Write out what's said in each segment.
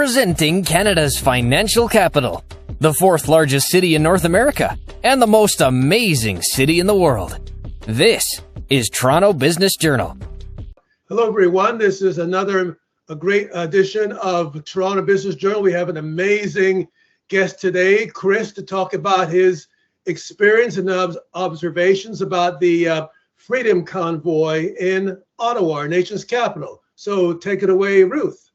representing Canada's financial capital, the fourth largest city in North America, and the most amazing city in the world. This is Toronto Business Journal. Hello, everyone. This is a great edition of Toronto Business Journal. We have an amazing guest today, Chris, to talk about his experience and observations about the Freedom Convoy in Ottawa, our nation's capital. So take it away, Ruth.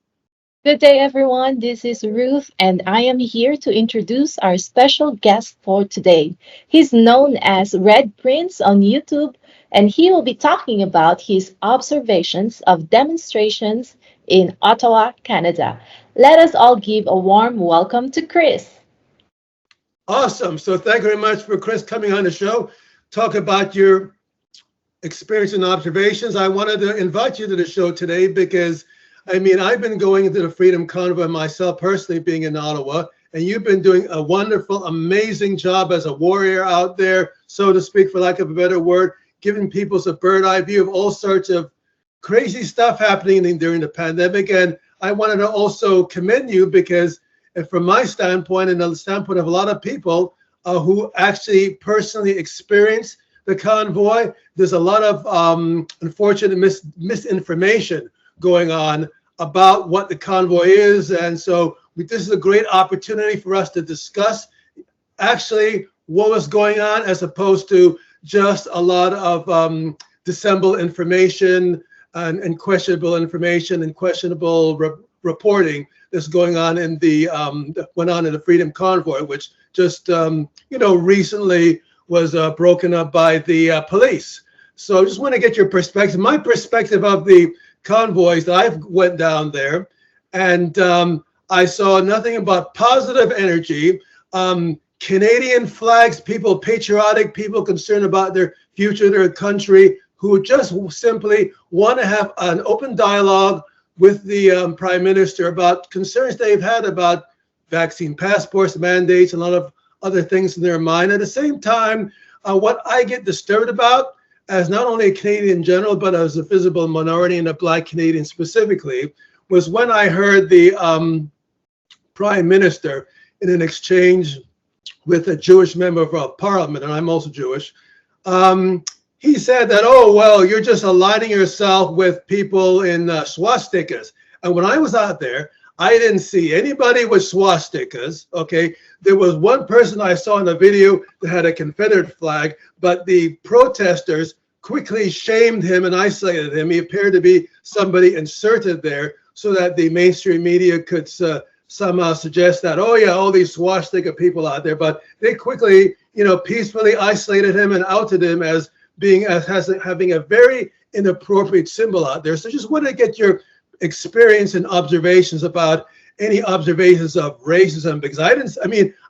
Good day, everyone. This is Ruth, and I am here to introduce our special guest for today. He's known as Red Prince on YouTube, and he will be talking about his observations of demonstrations in Ottawa, Canada. Let us all give a warm welcome to Chris. Awesome. So thank you very much for Chris coming on the show. Talk about your experience and observations. I wanted to invite you to the show today because I've been going into the Freedom Convoy myself personally, being in Ottawa, and you've been doing a wonderful, amazing job as a warrior out there, so to speak, for lack of a better word, giving people a bird's eye view of all sorts of crazy stuff happening during the pandemic. And I wanted to also commend you because from my standpoint and the standpoint of a lot of people who actually personally experienced the convoy, there's a lot of unfortunate misinformation going on about what the convoy is. And so this is a great opportunity for us to discuss actually what was going on, as opposed to just a lot of dissembled information and questionable information and questionable reporting that's going on in went on in the Freedom Convoy, which just recently was broken up by the police. So I just want to get your perspective, my perspective of the convoys that I've went down there, and I saw nothing but positive energy, Canadian flags, people, patriotic people concerned about their future, their country, who just simply want to have an open dialogue with the Prime Minister about concerns they've had about vaccine passports, mandates, and a lot of other things in their mind. At the same time, what I get disturbed about, as not only a Canadian in general, but as a visible minority and a Black Canadian specifically, was when I heard the Prime Minister, in an exchange with a Jewish member of Parliament, and I'm also Jewish, he said that, oh, well, you're just aligning yourself with people in swastikas. And when I was out there, I didn't see anybody with swastikas, okay? There was one person I saw in the video that had a Confederate flag, but the protesters quickly shamed him and isolated him. He appeared to be somebody inserted there so that the mainstream media could somehow suggest that, oh yeah, all these swastika people out there. But they quickly, peacefully isolated him and outed him as having a very inappropriate symbol out there. So just want to get your experience and observations about any observations of racism, because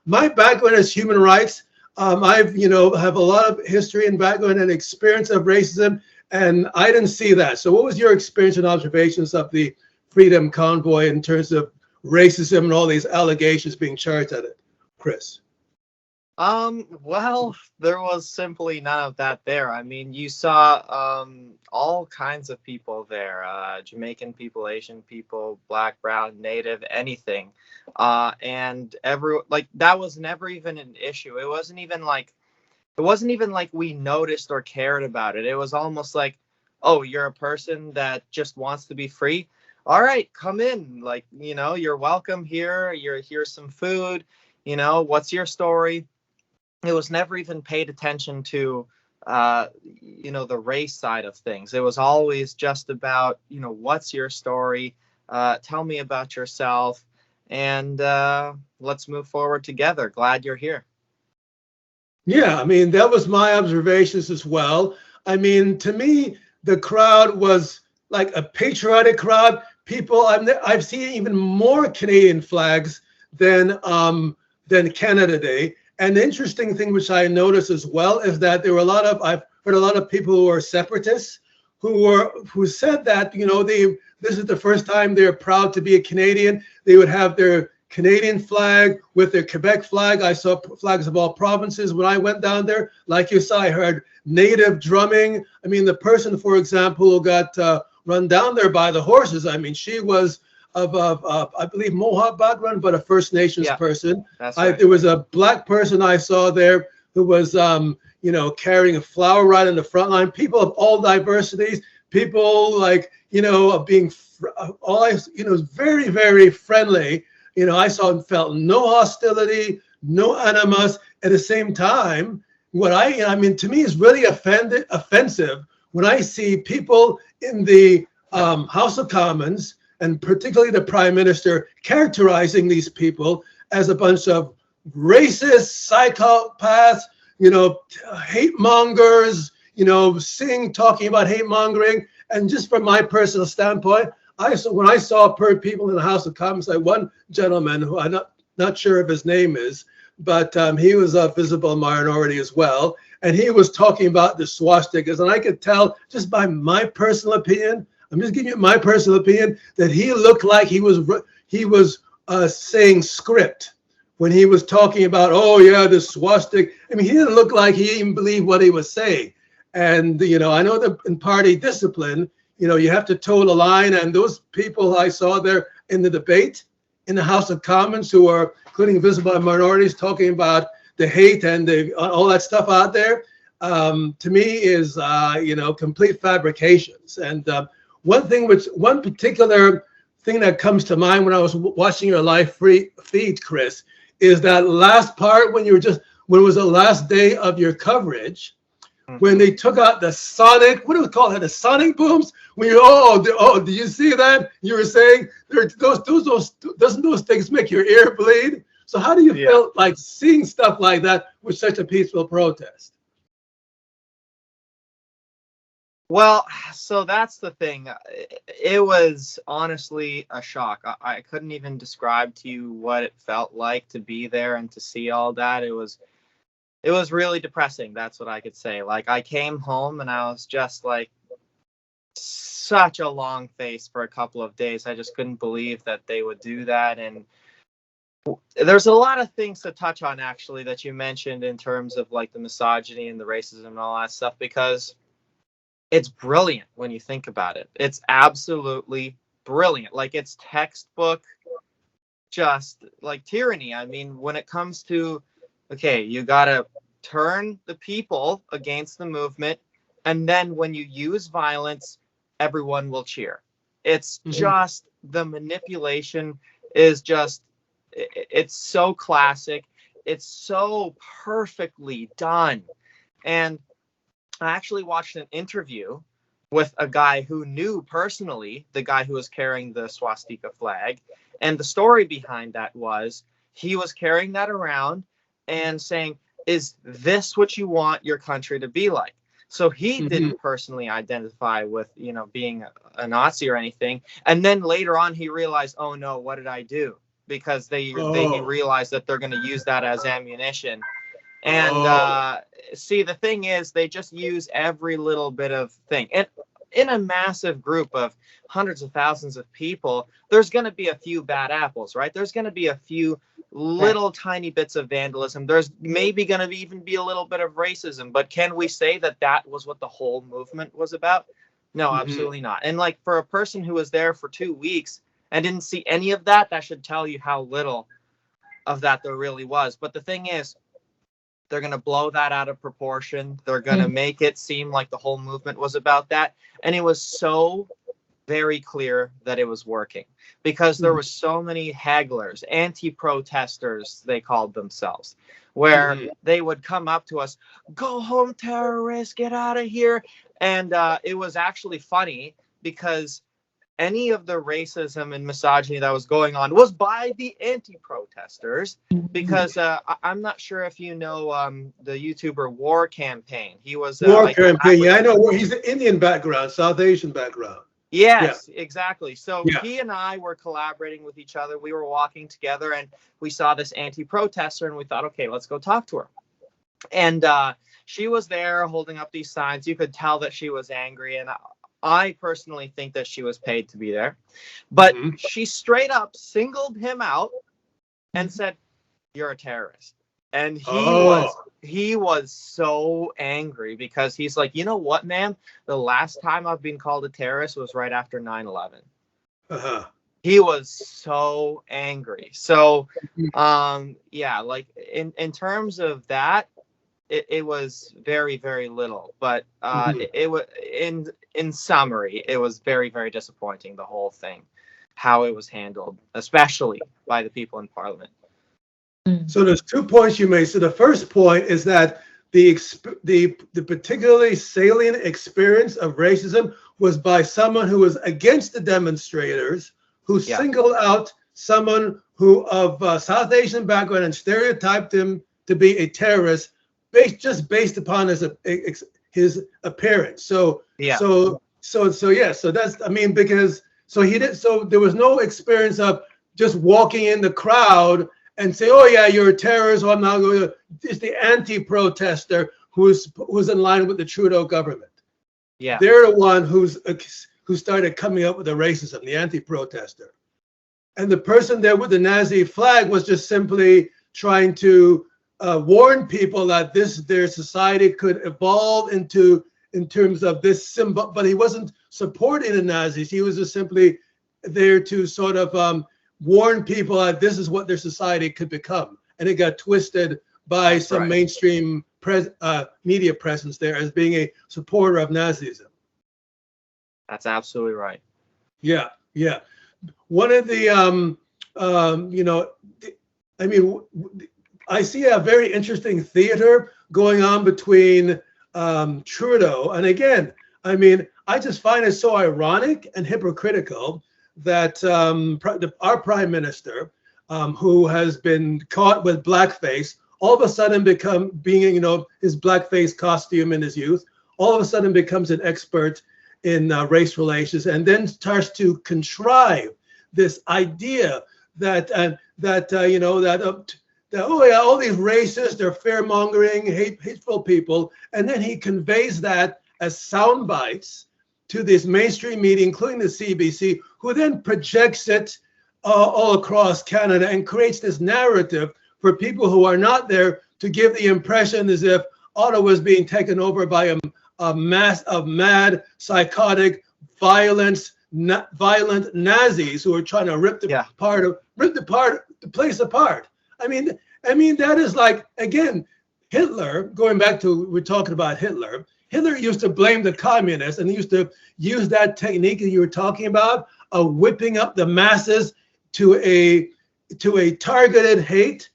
my background is human rights. I've have a lot of history and background and experience of racism, and I didn't see that. So what was your experience and observations of the Freedom Convoy in terms of racism and all these allegations being charged at it, Chris? Well, there was simply none of that there. You saw all kinds of people there, Jamaican people, Asian people, Black, brown, Native, anything. And that was never even an issue. It wasn't even like we noticed or cared about it. It was almost like, oh, you're a person that just wants to be free. All right, come in. You're welcome here. Here's some food. What's your story? It was never even paid attention to, the race side of things. It was always just about, what's your story? Tell me about yourself, and let's move forward together. Glad you're here. Yeah, that was my observations as well. To me, the crowd was like a patriotic crowd. People, I've seen even more Canadian flags than Canada Day. And the interesting thing, which I noticed as well, is that there were I've heard a lot of people who are separatists who said that, this is the first time they're proud to be a Canadian. They would have their Canadian flag with their Quebec flag. I saw flags of all provinces when I went down there. Like you saw, I heard native drumming. The person, for example, who got run down there by the horses, she was I believe Mohawk background, but a First Nations person. That's right. There was a black person I saw there who was, carrying a flower right in the front line. People of all diversities, people being very, very friendly. I saw and felt no hostility, no animus. At the same time, to me is really offensive when I see people in the House of Commons, and particularly the Prime Minister, characterizing these people as a bunch of racist psychopaths, hate mongers, talking about hate mongering. And just from my personal standpoint, when I saw people in the House of Commons, like one gentleman who I'm not sure if his name is, but he was a visible minority as well. And he was talking about the swastikas. And I could tell just by my personal opinion, I'm just giving you my personal opinion, that he looked like he was saying script when he was talking about, the swastika. I mean, he didn't look like he even believed what he was saying. And, I know that in party discipline, you have to toe the line. And those people I saw there in the debate in the House of Commons who are, including visible minorities, talking about the hate and all that stuff out there, to me is, complete fabrications. And one particular thing that comes to mind when I was watching your live feed, Chris, is that last part when it was the last day of your coverage, when they took out the sonic, what do we call it? The sonic booms. When do you see that? You were saying doesn't those things make your ear bleed? So how do you feel like seeing stuff like that with such a peaceful protest? Well, so that's the thing. It was honestly a shock. I couldn't even describe to you what it felt like to be there and to see all that. It was really depressing. That's what I could say. Like, I came home and I was just like such a long face for a couple of days. I just couldn't believe that they would do that. And there's a lot of things to touch on, actually, that you mentioned in terms of like the misogyny and the racism and all that stuff, because it's brilliant when you think about it. It's absolutely brilliant. Like, it's textbook, just like tyranny. I mean, when it comes to, okay, you got to turn the people against the movement. And then when you use violence, everyone will cheer. It's just, the manipulation is just, it's so classic. It's so perfectly done. And I actually watched an interview with a guy who knew personally the guy who was carrying the swastika flag. And the story behind that was he was carrying that around and saying, is this what you want your country to be like? So he didn't personally identify with, being a Nazi or anything. And then later on, he realized, oh no, what did I do? Because they realized that they're going to use that as ammunition. And see, the thing is, they just use every little bit of thing. And in a massive group of hundreds of thousands of people, there's going to be a few bad apples, right? There's going to be a few little tiny bits of vandalism. There's maybe going to even be a little bit of racism. But can we say that that was what the whole movement was about? No, absolutely not. And like, for a person who was there for 2 weeks and didn't see any of that, that should tell you how little of that there really was. But the thing is, they're going to blow that out of proportion. They're going to make it seem like the whole movement was about that. And it was so very clear that it was working, because there were so many hagglers, anti-protesters, they called themselves, where they would come up to us, go home, terrorists, get out of here. And it was actually funny, because any of the racism and misogyny that was going on was by the anti-protesters, because I'm not sure if you know the YouTuber War Campaign. He was War Campaign. Yeah, I know. He's an Indian background, South Asian background. Yes, exactly. So he and I were collaborating with each other. We were walking together, and we saw this anti-protester, and we thought, okay, let's go talk to her. And she was there holding up these signs. You could tell that she was angry, and I personally think that she was paid to be there. But she straight up singled him out and said, you're a terrorist. And he was so angry, because he's like, you know what, ma'am? The last time I've been called a terrorist was right after 9/11. He was so angry. So, yeah, like in terms of that, it was very, very little. But it was in summary, it was very, very disappointing, the whole thing, how it was handled, especially by the people in Parliament. So there's 2 points you made. So the first point is that the particularly salient experience of racism was by someone who was against the demonstrators, who singled out someone who of South Asian background and stereotyped him to be a terrorist, based upon his appearance. So that's, I mean, because there was no experience of just walking in the crowd and say, oh yeah, you're a terrorist, or I'm not going to. It's the anti-protester who's in line with the Trudeau government. Yeah, they're the one who started coming up with the racism, the anti-protester. And the person there with the Nazi flag was just simply trying to warn people that their society could evolve in terms of this symbol, but he wasn't supporting the Nazis. He was just simply there to sort of warn people that this is what their society could become. And it got twisted by some mainstream media presence there as being a supporter of Nazism. That's absolutely right. Yeah. One of the, I see a very interesting theater going on between Trudeau. And again, I mean, I just find it so ironic and hypocritical that our prime minister, who has been caught with blackface, all of a sudden his blackface costume in his youth, all of a sudden becomes an expert in race relations, and then starts to contrive this idea that all these racists, they're fear-mongering, hateful people, and then he conveys that as sound bites to this mainstream media, including the CBC, who then projects it all across Canada and creates this narrative for people who are not there to give the impression as if Ottawa is being taken over by a mass of mad, psychotic, violent Nazis who are trying to rip the place apart. I mean that is like, again, Hitler. Going back to, we're talking about Hitler. Hitler used to blame the communists, and he used to use that technique that you were talking about of whipping up the masses to a targeted hate,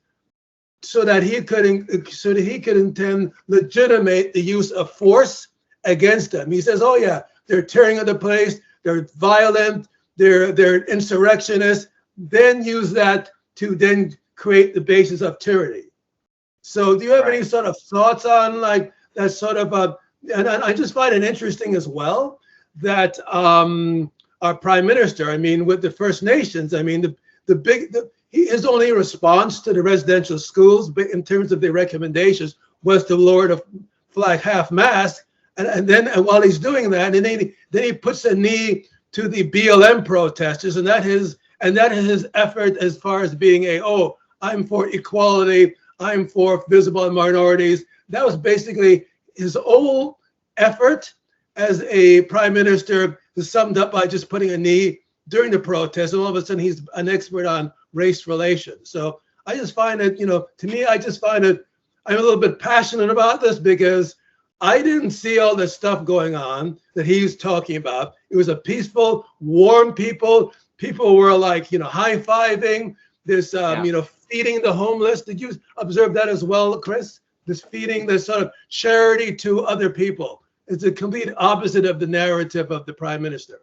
so that he could then legitimate the use of force against them. He says, "Oh yeah, they're tearing up the place. They're violent. They're insurrectionists." Then use that to then create the basis of tyranny. So, do you have any sort of thoughts on like that sort of and I just find it interesting as well that our prime minister, I mean, with the First Nations, I mean, his only response to the residential schools in terms of the recommendations was to lower the flag half-mast, and while he's doing that, and then he puts a knee to the BLM protesters, and that is his effort as far as being I'm for equality, I'm for visible minorities. That was basically his whole effort as a prime minister is summed up by just putting a knee during the protest, and all of a sudden he's an expert on race relations. So I just find it, to me, I just find it, I'm a little bit passionate about this because I didn't see all this stuff going on that he's talking about. It was a peaceful, warm people. People were like, high-fiving, this, feeding the homeless. Did you observe that as well, Chris? This feeding, this sort of charity to other people. It's a complete opposite of the narrative of the prime minister.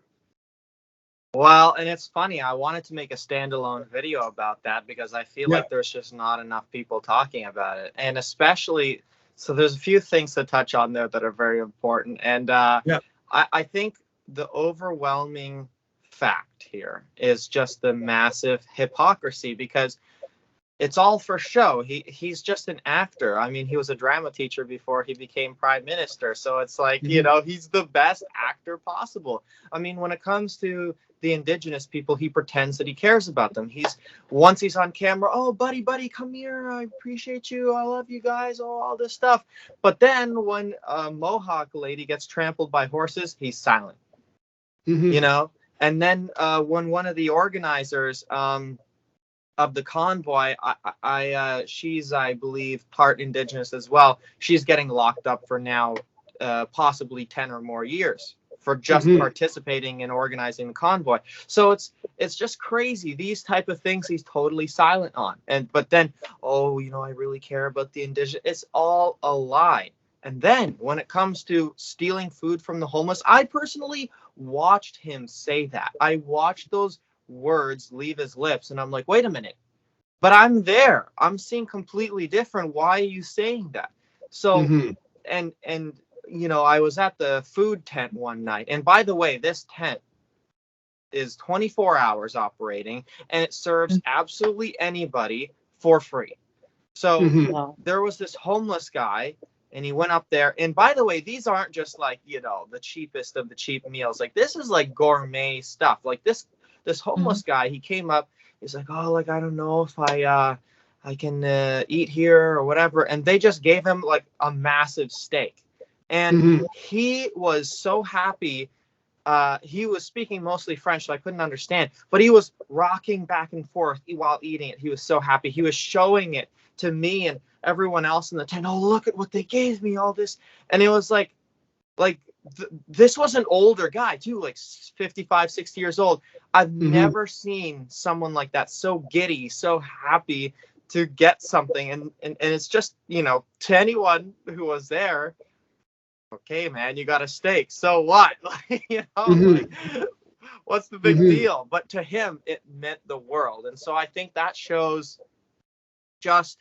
Well, and it's funny, I wanted to make a standalone video about that because I feel like there's just not enough people talking about it. And especially, so there's a few things to touch on there that are very important. And I think the overwhelming fact here is just the massive hypocrisy, because it's all for show. He's just an actor. I mean, he was a drama teacher before he became prime minister. So it's like, he's the best actor possible. I mean, when it comes to the Indigenous people, he pretends that he cares about them. Once he's on camera, oh, buddy, come here. I appreciate you. I love you guys. Oh, all this stuff. But then when a Mohawk lady gets trampled by horses, he's silent. And then when one of the organizers of the convoy, she's, I believe, part Indigenous as well. She's getting locked up for now possibly 10 or more years for just participating in organizing the convoy. So it's just crazy. These type of things he's totally silent on. But then, oh, I really care about the Indigenous. It's all a lie. And then when it comes to stealing food from the homeless, I personally watched him say that. I watched those words leave his lips, and I'm like, wait a minute, but I'm there. I'm seeing completely different. Why are you saying that? So, and I was at the food tent one night, and by the way, this tent is 24 hours operating, and it serves absolutely anybody for free. So there was this homeless guy, and he went up there. And by the way, these aren't just like, the cheapest of the cheap meals. Like, this is like gourmet stuff. Like this homeless guy, he came up, he's like, oh, like, I don't know if I can eat here or whatever. And they just gave him like a massive steak. And he was so happy. He was speaking mostly French, so I couldn't understand, but he was rocking back and forth while eating it. He was so happy. He was showing it to me and everyone else in the tent. Oh, look at what they gave me, all this. And it was like this was an older guy too, like 55, 60 years old. I've never seen someone like that, so giddy, so happy to get something. And it's just, to anyone who was there, okay, man, you got a steak. So what? Like, what's the big deal? But to him, it meant the world. And so I think that shows just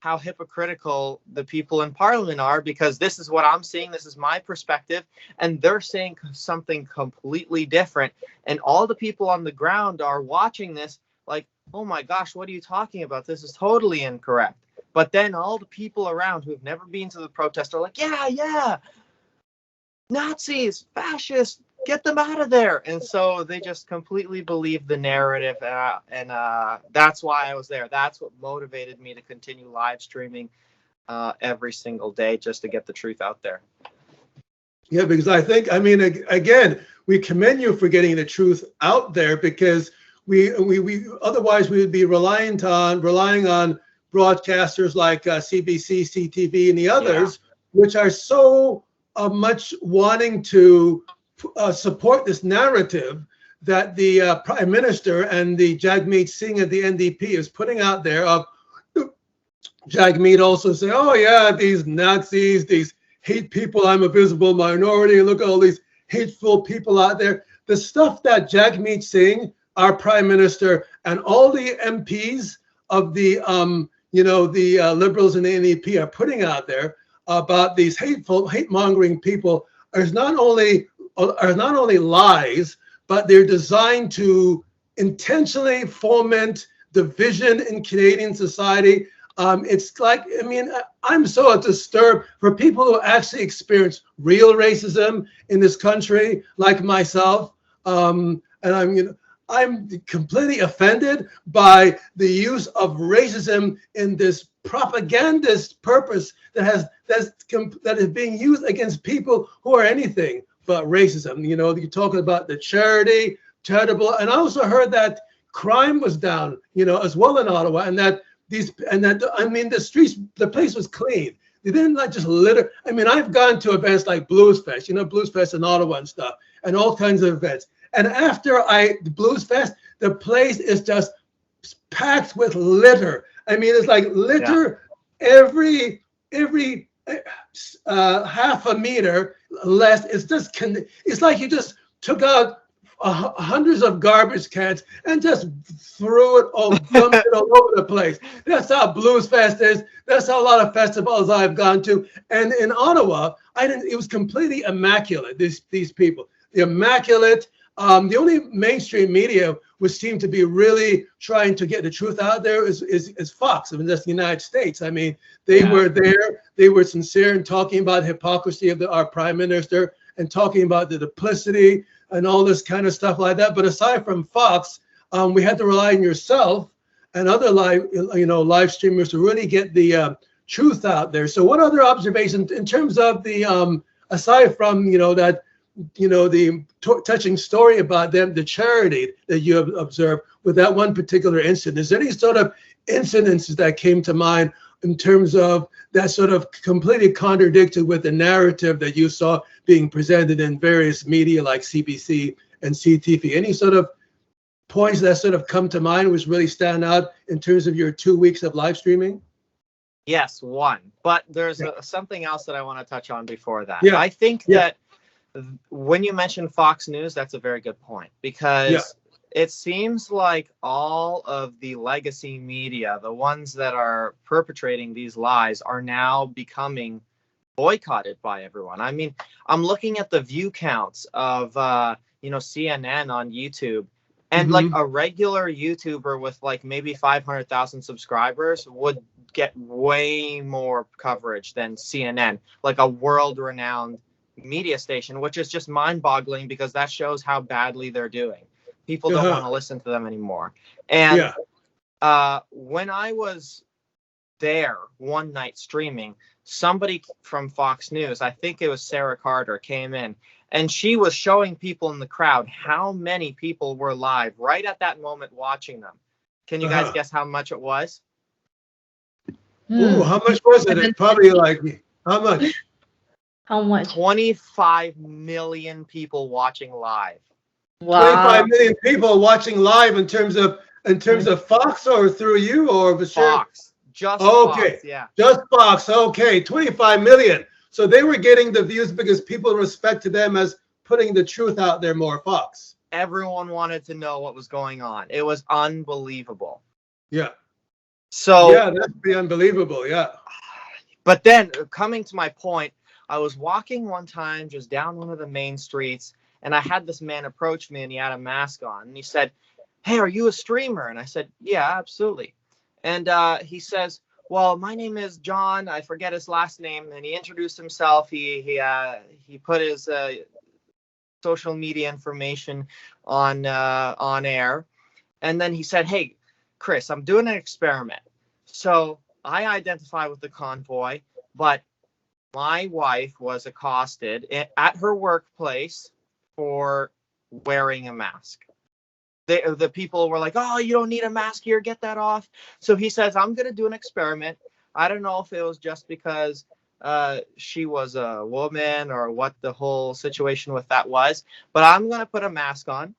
how hypocritical the people in Parliament are, because this is what I'm seeing. This is my perspective. And they're saying something completely different. And all the people on the ground are watching this like, oh my gosh, what are you talking about? This is totally incorrect. But then all the people around who've never been to the protest are like, yeah, Nazis, fascists, get them out of there. And so they just completely believe the narrative. And that's why I was there. That's what motivated me to continue live streaming every single day, just to get the truth out there. Yeah, because again, we commend you for getting the truth out there, because we otherwise we would be relying on broadcasters like CBC, CTV, and the others, which are so much wanting to support this narrative that the Prime Minister and the Jagmeet Singh of the NDP is putting out there. Of Jagmeet also say, oh yeah, these Nazis, these hate people, I'm a visible minority, look at all these hateful people out there. The stuff that Jagmeet Singh, our Prime Minister, and all the MPs of the Liberals and the NDP are putting out there about these hate-mongering people are not only lies, but they're designed to intentionally foment division in Canadian society. It's like, I'm so disturbed for people who actually experience real racism in this country, like myself, and I'm completely offended by the use of racism in this propagandist purpose that is being used against people who are anything but racism. You're talking about the charitable, and I also heard that crime was down, as well in Ottawa, and that the streets, the place was clean. They didn't like just litter. I've gone to events like Blues Fest, Blues Fest in Ottawa and stuff, and all kinds of events. And after the Blues Fest, the place is just packed with litter. It's like litter every half a meter less. It's like you just took out hundreds of garbage cans and just threw it all, dumped it all over the place. That's how Blues Fest is. That's how a lot of festivals I've gone to. And in Ottawa, it was completely immaculate. These people, the immaculate. The only mainstream media which seemed to be really trying to get the truth out there is Fox. That's the United States. They were there. They were sincere in talking about hypocrisy of our Prime Minister and talking about the duplicity and all this kind of stuff like that. But aside from Fox, we had to rely on yourself and other live streamers to really get the truth out there. So what other observations in terms of the aside from that the touching story about them, the charity that you have observed with that one particular incident. Is there any sort of incidences that came to mind in terms of that sort of completely contradicted with the narrative that you saw being presented in various media like CBC and CTV? Any sort of points that sort of come to mind which really stand out in terms of your 2 weeks of live streaming? Yes, one. But there's something else that I want to touch on before that. Yeah. I think that when you mention Fox News, that's a very good point, because it seems like all of the legacy media, the ones that are perpetrating these lies, are now becoming boycotted by everyone. I mean, I'm looking at the view counts of CNN on YouTube, and like a regular YouTuber with like maybe 500,000 subscribers would get way more coverage than CNN, like a world-renowned media station, which is just mind-boggling, because that shows how badly they're doing. People don't want to listen to them anymore. And when I was there one night streaming, somebody from Fox News, I think it was Sarah Carter, came in, and she was showing people in the crowd how many people were live right at that moment watching them. Can you guys guess how much it was? Ooh, how much was it? It's probably like, how much? How much? 25 million people watching live. Wow. 25 million people watching live in terms of Fox, or through you, or Fox. Just Fox, just Fox. Okay, 25 million. So they were getting the views because people respected them as putting the truth out there more. Fox. Everyone wanted to know what was going on. It was unbelievable. Yeah. So that'd be unbelievable. Yeah. But then, coming to my point, I was walking one time just down one of the main streets, and I had this man approach me, and he had a mask on, and he said, "Hey, are you a streamer?" And I said, "Yeah, absolutely." And he says, "Well, my name is John. I forget his last name." And he introduced himself. He put his social media information on air, and then he said, "Hey, Chris, I'm doing an experiment. So I identify with the Convoy, but my wife was accosted at her workplace for wearing a mask. The people were like, 'Oh, you don't need a mask here. Get that off.' So he says, 'I'm going to do an experiment.' I don't know if it was just because she was a woman or what the whole situation with that was, but I'm going to put a mask on.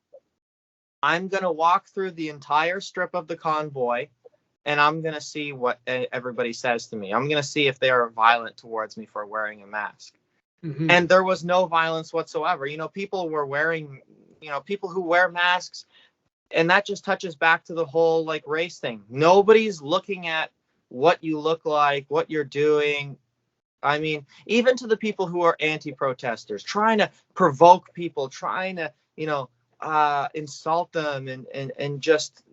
I'm going to walk through the entire strip of the Convoy, and I'm going to see what everybody says to me. I'm going to see if they are violent towards me for wearing a mask." And there was no violence whatsoever. People were wearing, people who wear masks, and that just touches back to the whole like race thing. Nobody's looking at what you look like, what you're doing. I mean, even to the people who are anti-protesters, trying to provoke people, trying to, insult them and just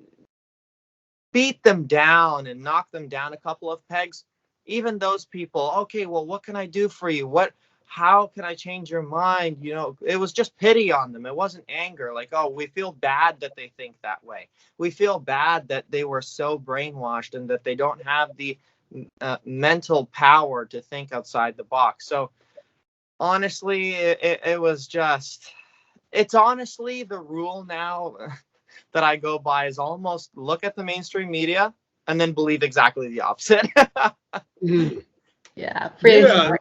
beat them down and knock them down a couple of pegs. Even those people, okay, well, what can I do for you? How can I change your mind? It was just pity on them. It wasn't anger. Like, oh, we feel bad that they think that way. We feel bad that they were so brainwashed and that they don't have the mental power to think outside the box. So honestly, it was just, it's honestly the rule now that I go by is almost look at the mainstream media and then believe exactly the opposite. Yeah, pretty smart.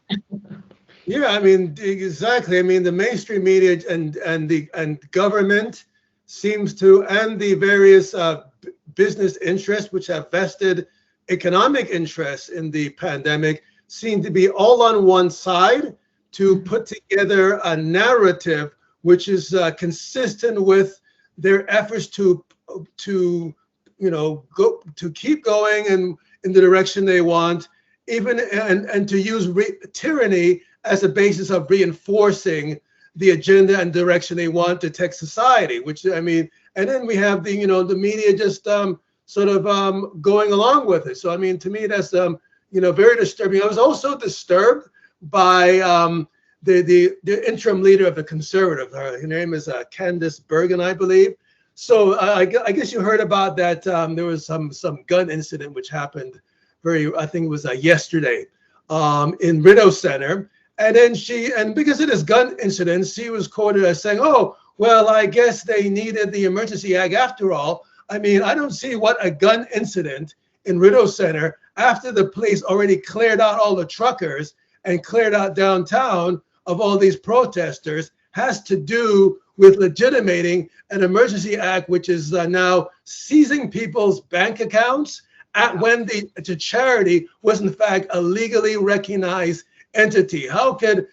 Yeah, I mean, exactly. I mean, the mainstream media and government seems to, and the various business interests which have vested economic interests in the pandemic, seem to be all on one side to put together a narrative which is consistent with their efforts to keep going in the direction they want, even and to use tyranny as a basis of reinforcing the agenda and direction they want to take society. Which, I mean, and then we have the the media just sort of going along with it. So I mean, to me, that's very disturbing. I was also disturbed by the interim leader of the Conservative. Her name is Candice Bergen, I believe. So I guess you heard about that. There was some gun incident which happened I think it was yesterday in Rideau Center. And then and because of this gun incident, she was quoted as saying, "Oh, well, I guess they needed the emergency act after all." I mean, I don't see what a gun incident in Rideau Center, after the police already cleared out all the truckers and cleared out downtown of all these protesters, has to do with legitimating an emergency act, which is now seizing people's bank accounts when the charity was in fact a legally recognized entity. How could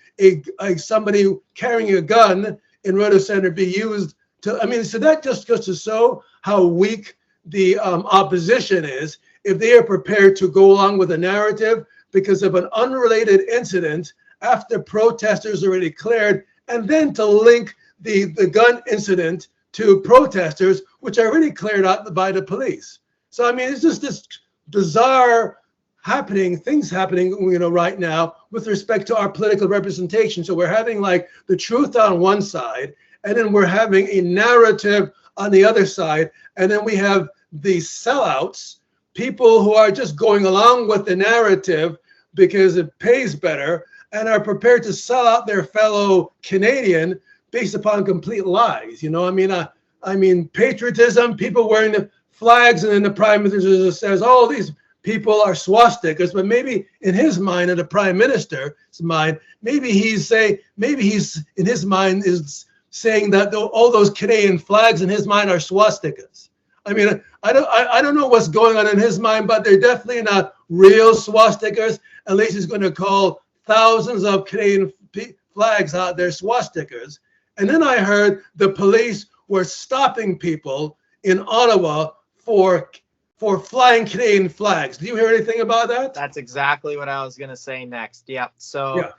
somebody carrying a gun in Rideau Center be used to? I mean, so that just goes to show how weak the opposition is if they are prepared to go along with a narrative because of an unrelated incident after protesters already cleared, and then to link the gun incident to protesters, which are already cleared out by the police. So, I mean, it's just this bizarre things happening, right now with respect to our political representation. So we're having like the truth on one side, and then we're having a narrative on the other side. And then we have the sellouts, people who are just going along with the narrative because it pays better and are prepared to sell out their fellow Canadian based upon complete lies. I mean, patriotism, people wearing the flags, and then the prime minister says, "Oh, these people are swastikas," but maybe in his mind, and the prime minister's mind, maybe he's in his mind is saying that all those Canadian flags in his mind are swastikas. I mean, I don't know what's going on in his mind, but they're definitely not real swastikas. At least he's going to call thousands of Canadian flags out there swastikas. And then I heard the police were stopping people in Ottawa for flying Canadian flags. Do you hear anything about that? That's exactly what I was going to say next. Yep. So,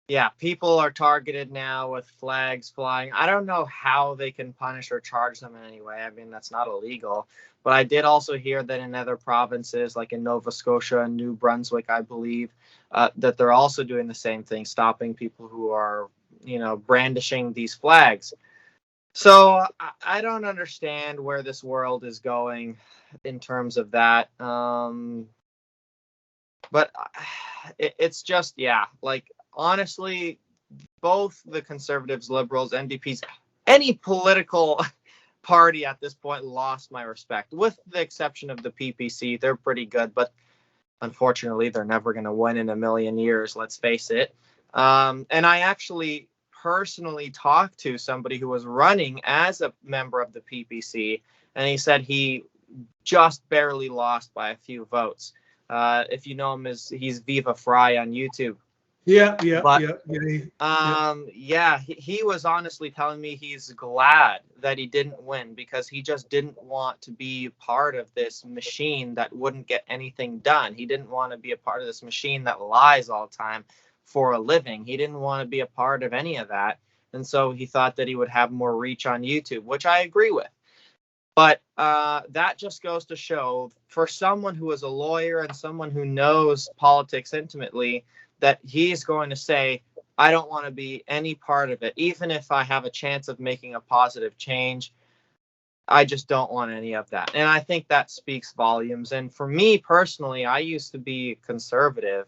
yeah, people are targeted now with flags flying. I don't know how they can punish or charge them in any way. I mean, that's not illegal. But I did also hear that in other provinces, like in Nova Scotia and New Brunswick, I believe, that they're also doing the same thing, stopping people who are, brandishing these flags. So I don't understand where this world is going in terms of that. But it's just, like, honestly, both the Conservatives, Liberals, NDPs, any political party at this point lost my respect, with the exception of the PPC. They're pretty good, but unfortunately, they're never going to win in a million years, let's face it. And I actually personally talked to somebody who was running as a member of the PPC, and he said he just barely lost by a few votes. If you know him, he's Viva Fry on YouTube. He was honestly telling me he's glad that he didn't win, because he just didn't want to be part of this machine that wouldn't get anything done. He didn't want to be a part of this machine that lies all the time for a living. He didn't want to be a part of any of that. And so he thought that he would have more reach on YouTube, which I agree with. But that just goes to show, for someone who is a lawyer and someone who knows politics intimately, that he's going to say, I don't want to be any part of it. Even if I have a chance of making a positive change, I just don't want any of that. And I think that speaks volumes. And for me personally, I used to be conservative,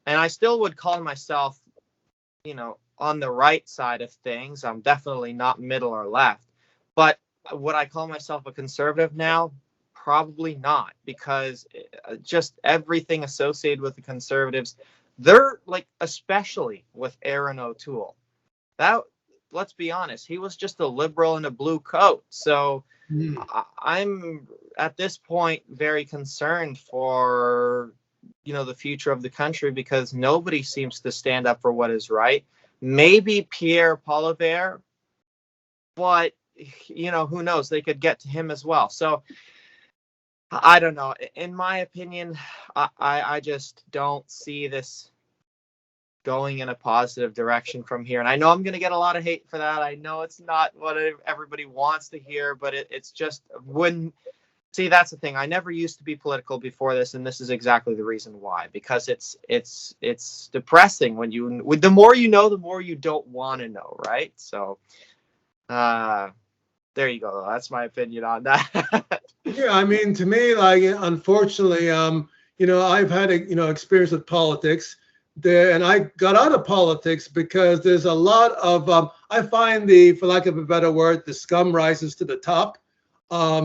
and I still would call myself, on the right side of things. I'm definitely not middle or left. But would I call myself a conservative now? Probably not, because just everything associated with the Conservatives, they're like, especially with Aaron O'Toole, that, let's be honest, he was just a liberal in a blue coat. So I'm at this point very concerned for, the future of the country, because nobody seems to stand up for what is right. Maybe Pierre Poilievre, but who knows? They could get to him as well. So I don't know. In my opinion, I just don't see this going in a positive direction from here. And I know I'm going to get a lot of hate for that. I know it's not what everybody wants to hear, but it's just see, that's the thing. I never used to be political before this, and this is exactly the reason why. Because it's depressing when the more you know, the more you don't want to know, right? So there you go. That's my opinion on that. Yeah, I mean, to me, like, unfortunately, I've had experience with politics, and I got out of politics because there's a lot of, I find for lack of a better word, the scum rises to the top. I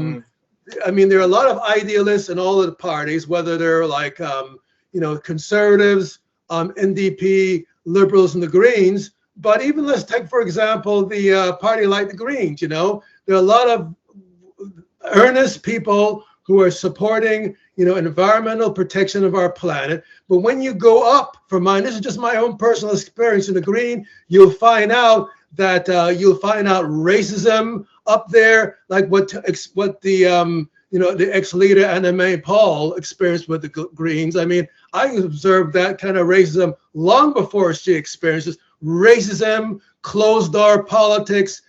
mean, there are a lot of idealists in all of the parties, whether they're like, conservatives, NDP, liberals, and the Greens. But even let's take, for example, the party like the Greens. There are a lot of earnest people who are supporting, environmental protection of our planet. But when you go up from mine, this is just my own personal experience in the Green, you'll find out that racism up there, like what the the ex-leader Anna May Paul experienced with the Greens. I mean, I observed that kind of racism long before she experiences racism, closed-door politics,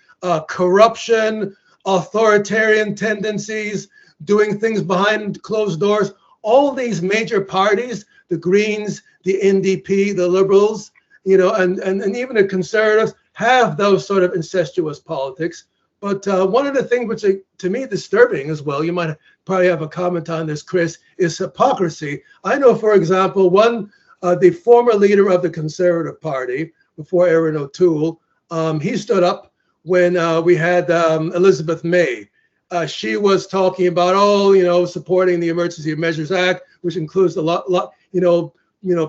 corruption, authoritarian tendencies, doing things behind closed doors. All these major parties, the Greens, the NDP, the Liberals, and even the Conservatives have those sort of incestuous politics. But one of the things which are, to me, disturbing as well, you might probably have a comment on this, Chris, is hypocrisy. I know, for example, the former leader of the Conservative Party, before Erin O'Toole, he stood up when we had Elizabeth May. She was talking about, supporting the Emergency Measures Act, which includes a lot,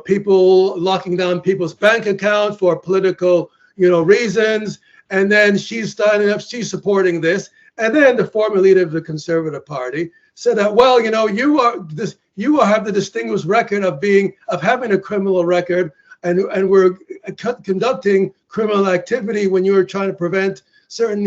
people locking down people's bank accounts for political, reasons. And then she's standing up, she's supporting this. And then the former leader of the Conservative Party said that, well, you have the distinguished record of having a criminal record, and we're conducting criminal activity when you were trying to prevent certain,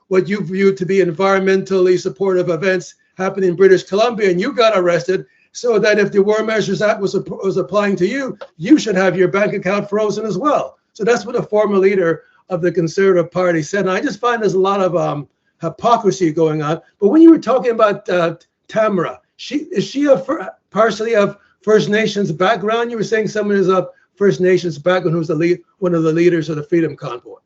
what you view to be environmentally supportive events happening in British Columbia, and you got arrested, so that if the War Measures Act was applying to you, you should have your bank account frozen as well. So that's what a former leader of the Conservative Party said. And I just find there's a lot of hypocrisy going on. But when you were talking about Tamara, is she partially of First Nations background? You were saying someone is of First Nations background who's one of the leaders of the Freedom Convoy.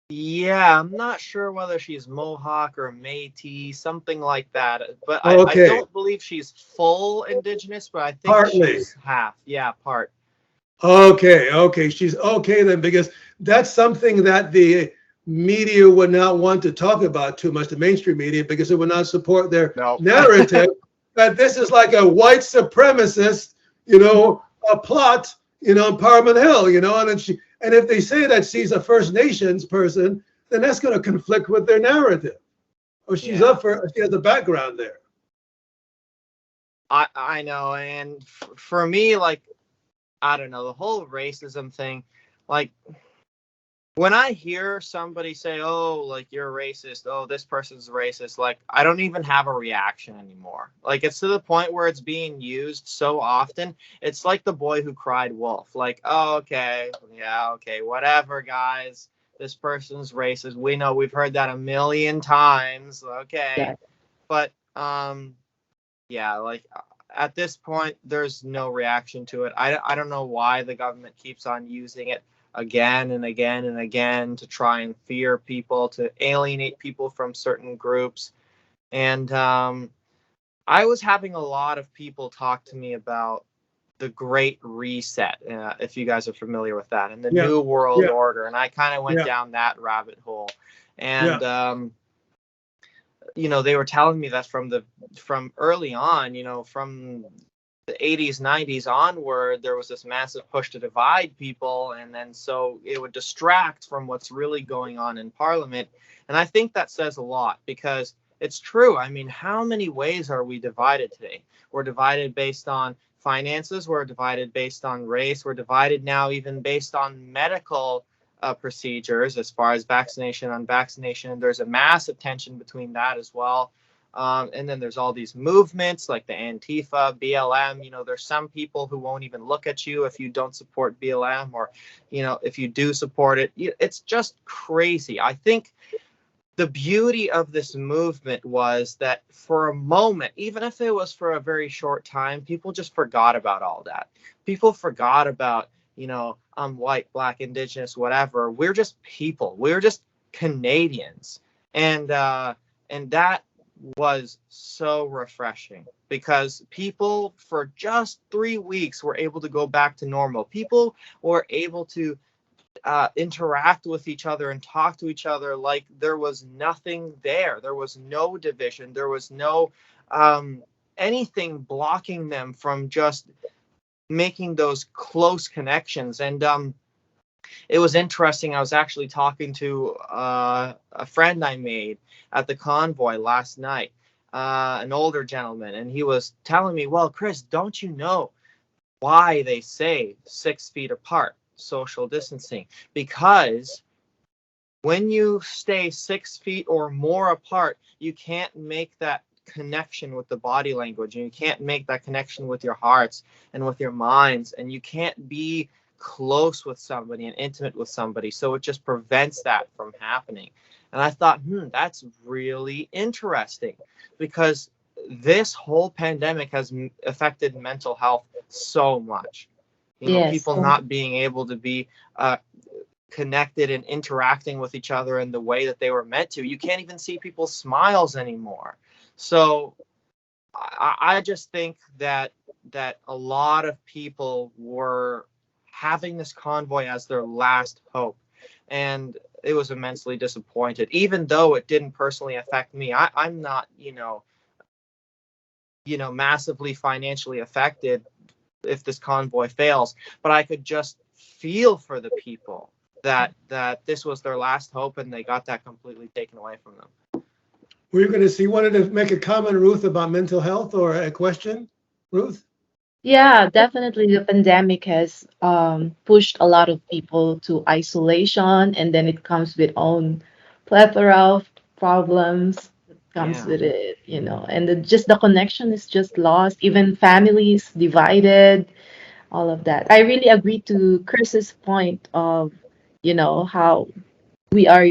Yeah, I'm not sure whether she's Mohawk or Métis, something like that. But I don't believe she's full Indigenous, but I think she's half. Yeah, part. Okay. She's okay then, because that's something that the media would not want to talk about too much, the mainstream media, because it would not support their narrative that this is like a white supremacist, a plot, in Parliament Hill, and if they say that she's a First Nations person, then that's going to conflict with their narrative. Or she has a background there. I know, and for me, like, I don't know, the whole racism thing, like, when I hear somebody say, oh, like, you're racist, oh, this person's racist, like, I don't even have a reaction anymore. Like, it's to the point where it's being used so often. It's like the boy who cried wolf. Like, oh, okay, whatever, guys. This person's racist. We know, we've heard that a million times. Okay. Yeah. But, like, at this point, there's no reaction to it. I don't know why the government keeps on using it again and again and again to try and fear people, to alienate people from certain groups. And I was having a lot of people talk to me about the Great Reset, if you guys are familiar with that, and the New World Order. And I kind of went down that rabbit hole. And, they were telling me that from early on, from the 80s, 90s onward, there was this massive push to divide people, and then so it would distract from what's really going on in Parliament. And I think that says a lot, because it's true. I mean, how many ways are we divided today? We're divided based on finances, we're divided based on race, we're divided now even based on medical procedures as far as vaccination, unvaccination. There's a massive tension between that as well. And then there's all these movements like the Antifa, BLM. There's some people who won't even look at you if you don't support BLM, or, if you do support it. It's just crazy. I think the beauty of this movement was that for a moment, even if it was for a very short time, people just forgot about all that. People forgot about, I'm white, black, Indigenous, whatever. We're just people. We're just Canadians. And that was so refreshing, because people for just 3 weeks were able to go back to normal. People were able to interact with each other and talk to each other like there was nothing there. There was no division. There was no anything blocking them from just making those close connections. And it was interesting. I was actually talking to a friend I made at the Convoy last night, an older gentleman, and he was telling me, well, Chris, don't you know why they say 6 feet apart, social distancing? Because when you stay 6 feet or more apart, you can't make that connection with the body language, and you can't make that connection with your hearts and with your minds, and you can't be close with somebody and intimate with somebody. So it just prevents that from happening. And I thought, that's really interesting, because this whole pandemic has affected mental health so much. People not being able to be connected and interacting with each other in the way that they were meant to. You can't even see people's smiles anymore. So I just think that a lot of people were having this convoy as their last hope, and it was immensely disappointed. Even though it didn't personally affect me, I'm not massively financially affected if this convoy fails, but I could just feel for the people that this was their last hope, and they got that completely taken away from them. Were you going to see, wanted to make a comment, Ruth, about mental health, or a question, Ruth? Yeah, definitely. The pandemic has pushed a lot of people to isolation, and then it comes with own plethora of problems that comes with it, and just the connection is just lost. Even families divided, all of that. I really agree to Chris's point of, how we are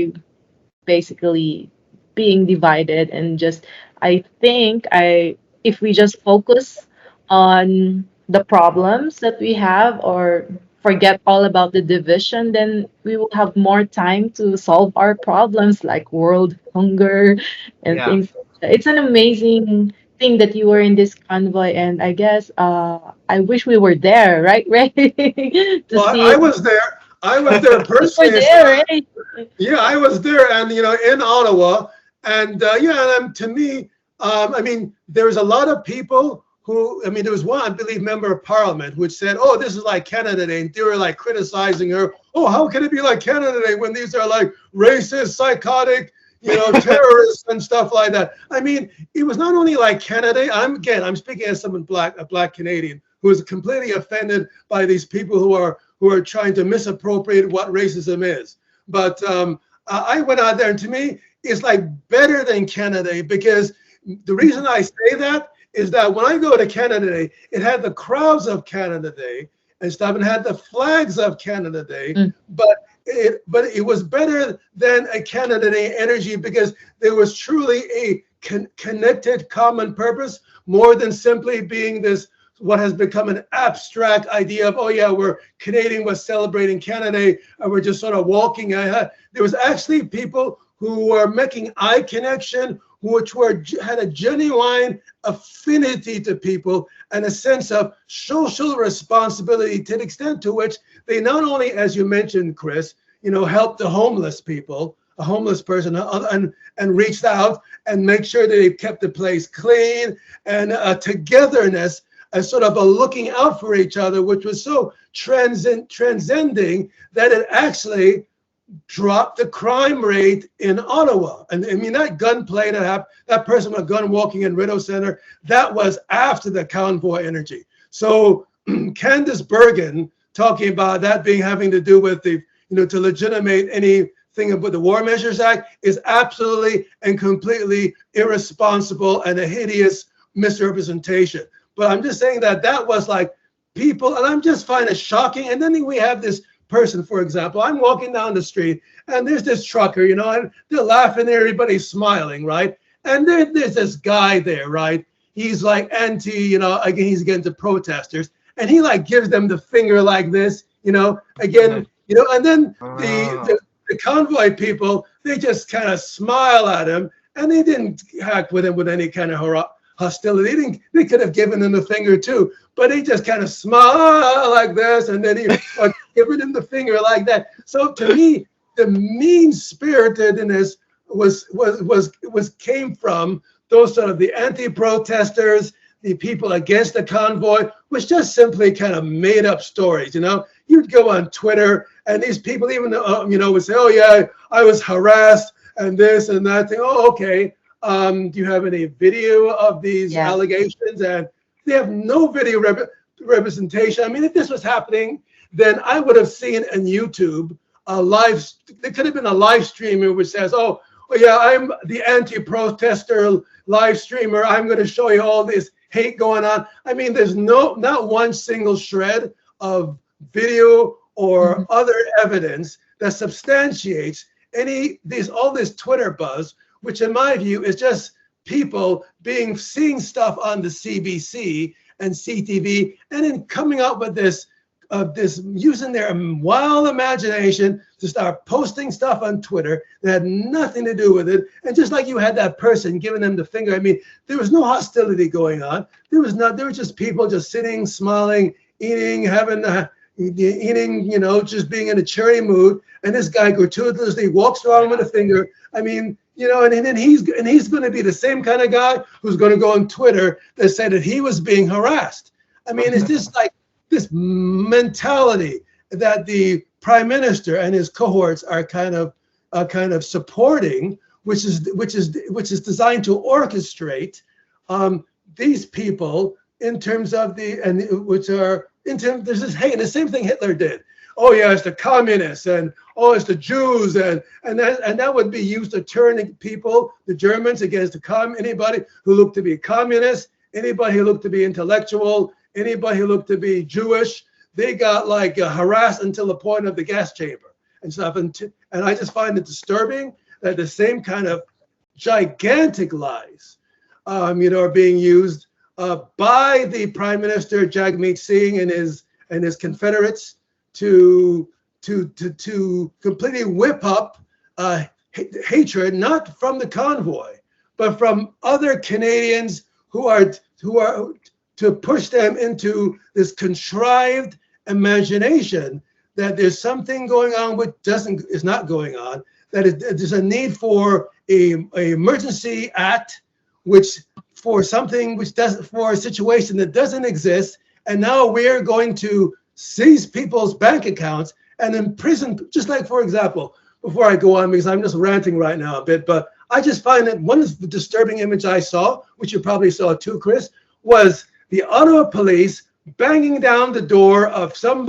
basically being divided, and just I think I if we just focus on the problems that we have, or forget all about the division, then we will have more time to solve our problems, like world hunger and Yeah. things like that. It's an amazing thing that you were in this convoy, and I guess I wish we were there, right? Right. To Well, see I it. was there. I was there You personally. were there, right? Yeah, I was there, and in Ottawa, and to me, I mean, there was a lot of people who, there was one, I believe, member of Parliament, which said, "Oh, this is like Canada Day," and they were like criticizing her. "Oh, how can it be like Canada Day when these are like racist, psychotic, terrorists and stuff like that?" I mean, it was not only like Canada Day. I'm speaking as someone a black Canadian who is completely offended by these people who are trying to misappropriate what racism is. But I went out there, and to me, it's like better than Canada Day, because the reason I say that is that when I go to Canada Day, it had the crowds of Canada Day and stuff, and had the flags of Canada Day, but it was better than a Canada Day energy, because there was truly a connected common purpose, more than simply being this what has become an abstract idea of, oh yeah, we're Canadian, we're celebrating Canada Day, and we're just sort of walking ahead. There was actually people who were making eye connection, which had a genuine affinity to people and a sense of social responsibility, to the extent to which they not only, as you mentioned, Chris, helped the homeless people, a homeless person, and reached out and make sure that they kept the place clean, and togetherness, as sort of a looking out for each other, which was so transcending that it actually dropped the crime rate in Ottawa. And I mean, that gunplay that person with a gun walking in Rideau Center, that was after the convoy energy. So Candice Bergen talking about that having to do with the, to legitimate anything about the War Measures Act, is absolutely and completely irresponsible and a hideous misrepresentation. But I'm just saying that was like people, and I'm just find it shocking. And then we have this person, for example, I'm walking down the street, and there's this trucker, and they're laughing, everybody's smiling, right? And there's this guy there, right? He's like again, he's against the protesters, and he like gives them the finger like this, again, and then the convoy people, they just kind of smile at him, and they didn't hack with him with any kind of hostility. They could have given him the finger too, but he just kind of smiled like this, and then he giving him the finger like that. So to me, the mean-spiritedness was came from those sort of the anti-protesters, the people against the convoy, was just simply kind of made up stories. You'd go on Twitter, and these people even would say, "Oh yeah, I was harassed and this and that thing." Oh, okay. Do you have any video of these allegations? And they have no video representation. I mean, if this was happening, then I would have seen on YouTube a live. There could have been a live streamer which says, "Oh yeah, I'm the anti-protester live streamer. I'm going to show you all this hate going on." I mean, there's not one single shred of video or other evidence that substantiates all this Twitter buzz, which in my view is just people seeing stuff on the CBC and CTV, and then coming up with this using their wild imagination to start posting stuff on Twitter that had nothing to do with it. And just like you had that person giving them the finger, I mean, there was no hostility going on. There were just people just sitting, smiling, eating, just being in a cheery mood. And this guy gratuitously walks around with a finger. I mean, and then he's going to be the same kind of guy who's going to go on Twitter that said that he was being harassed. I mean, it's just like this mentality that the prime minister and his cohorts are kind of supporting, which is designed to orchestrate these people in terms of there's this hate. And the same thing Hitler did. Oh yeah, it's the communists, and it's the Jews, and that would be used to turn people, the Germans, against anybody who looked to be communist, anybody who looked to be intellectual, anybody who looked to be Jewish. They got harassed until the point of the gas chamber and stuff. And I just find it disturbing that the same kind of gigantic lies, are being used by the Prime Minister Jagmeet Singh and his confederates to completely whip up hatred, not from the convoy, but from other Canadians who are to push them into this contrived imagination that there's something going on which is not going on, that there's a need for a emergency act for a situation that doesn't exist, and now we're going to seize people's bank accounts and imprison, just like, for example, before I go on, because I'm just ranting right now a bit, but I just find that one of the disturbing image I saw, which you probably saw too, Chris, was the Ottawa police banging down the door of some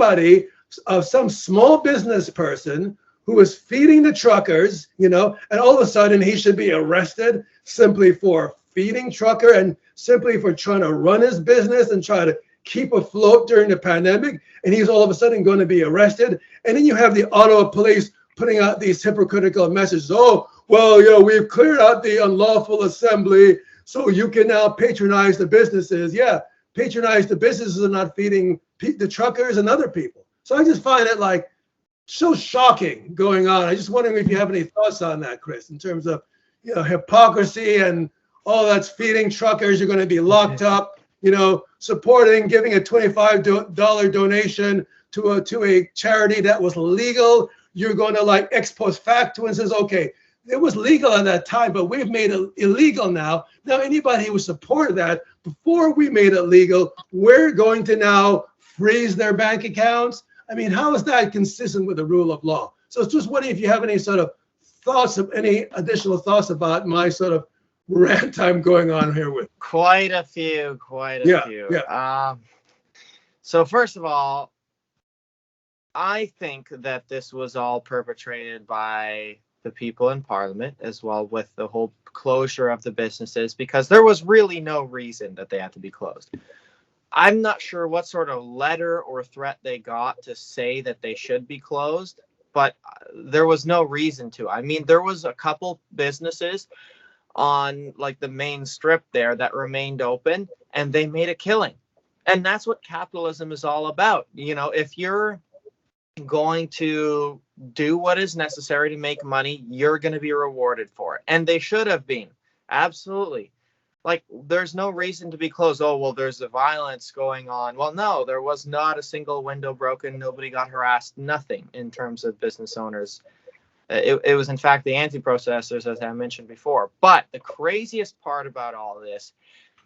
small business person who was feeding the truckers, and all of a sudden he should be arrested simply for feeding trucker and simply for trying to run his business and try to keep afloat during the pandemic, and he's all of a sudden going to be arrested. And then you have the Ottawa police putting out these hypocritical messages. Oh, well, we've cleared out the unlawful assembly, so you can now patronize the businesses. Yeah, patronize the businesses and not feeding the truckers and other people. So I just find it so shocking going on. I just wondering if you have any thoughts on that, Chris, in terms of hypocrisy and that's feeding truckers. You're going to be locked up. Supporting, giving a $25 donation to a charity that was legal. You're going to ex post facto and says, okay, it was legal at that time, but we've made it illegal now. Now, anybody who supported that before we made it legal, we're going to now freeze their bank accounts. I mean, how is that consistent with the rule of law? So it's just wondering if you have any sort of any additional thoughts about my sort of rant I'm going on here with. Quite a few. Yeah. So first of all, I think that this was all perpetrated by the people in Parliament, as well with the whole closure of the businesses, because there was really no reason that they had to be closed. I'm not sure what sort of letter or threat they got to say that they should be closed, but there was no reason to. I mean, there was a couple businesses on the main strip there that remained open, and they made a killing. And that's what capitalism is all about. If you're going to do what is necessary to make money, you're going to be rewarded for it. And they should have been. Absolutely. like, there's no reason to be closed. Oh, well, there's the violence going on. Well, no, there was not a single window broken. Nobody got harassed. Nothing in terms of business owners. It was, in fact, the anti-protesters, as I mentioned before. But the craziest part about all this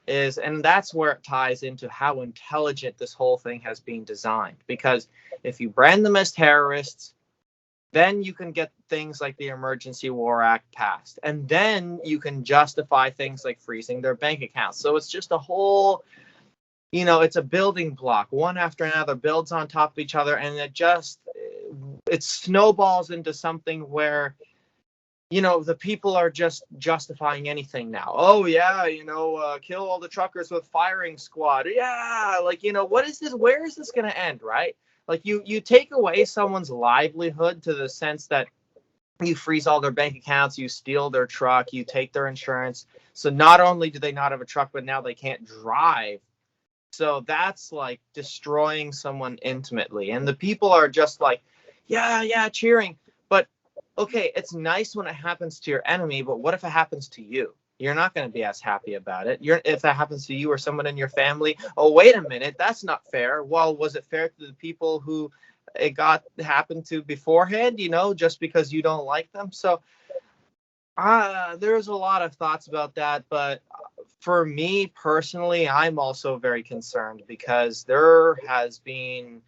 is, and that's where it ties into how intelligent this whole thing has been designed. Because if you brand them as terrorists, then you can get things like the Emergency War Act passed. And then you can justify things like freezing their bank accounts. So it's just a whole, it's a building block. One after another builds on top of each other. And it snowballs into something where, the people are just justifying anything now. Oh, yeah, kill all the truckers with firing squad. Yeah, like, what is this? Where is this going to end, right? Like, you take away someone's livelihood to the sense that you freeze all their bank accounts, you steal their truck, you take their insurance. So not only do they not have a truck, but now they can't drive. So that's like destroying someone intimately. And the people are just like, yeah, cheering. But okay, it's nice when it happens to your enemy, but what if it happens to you? You're not going to be as happy about it. If that happens to you or someone in your family, oh, wait a minute, that's not fair. Well, was it fair to the people who it happened to beforehand, just because you don't like them? So there's a lot of thoughts about that. But for me personally, I'm also very concerned because there has been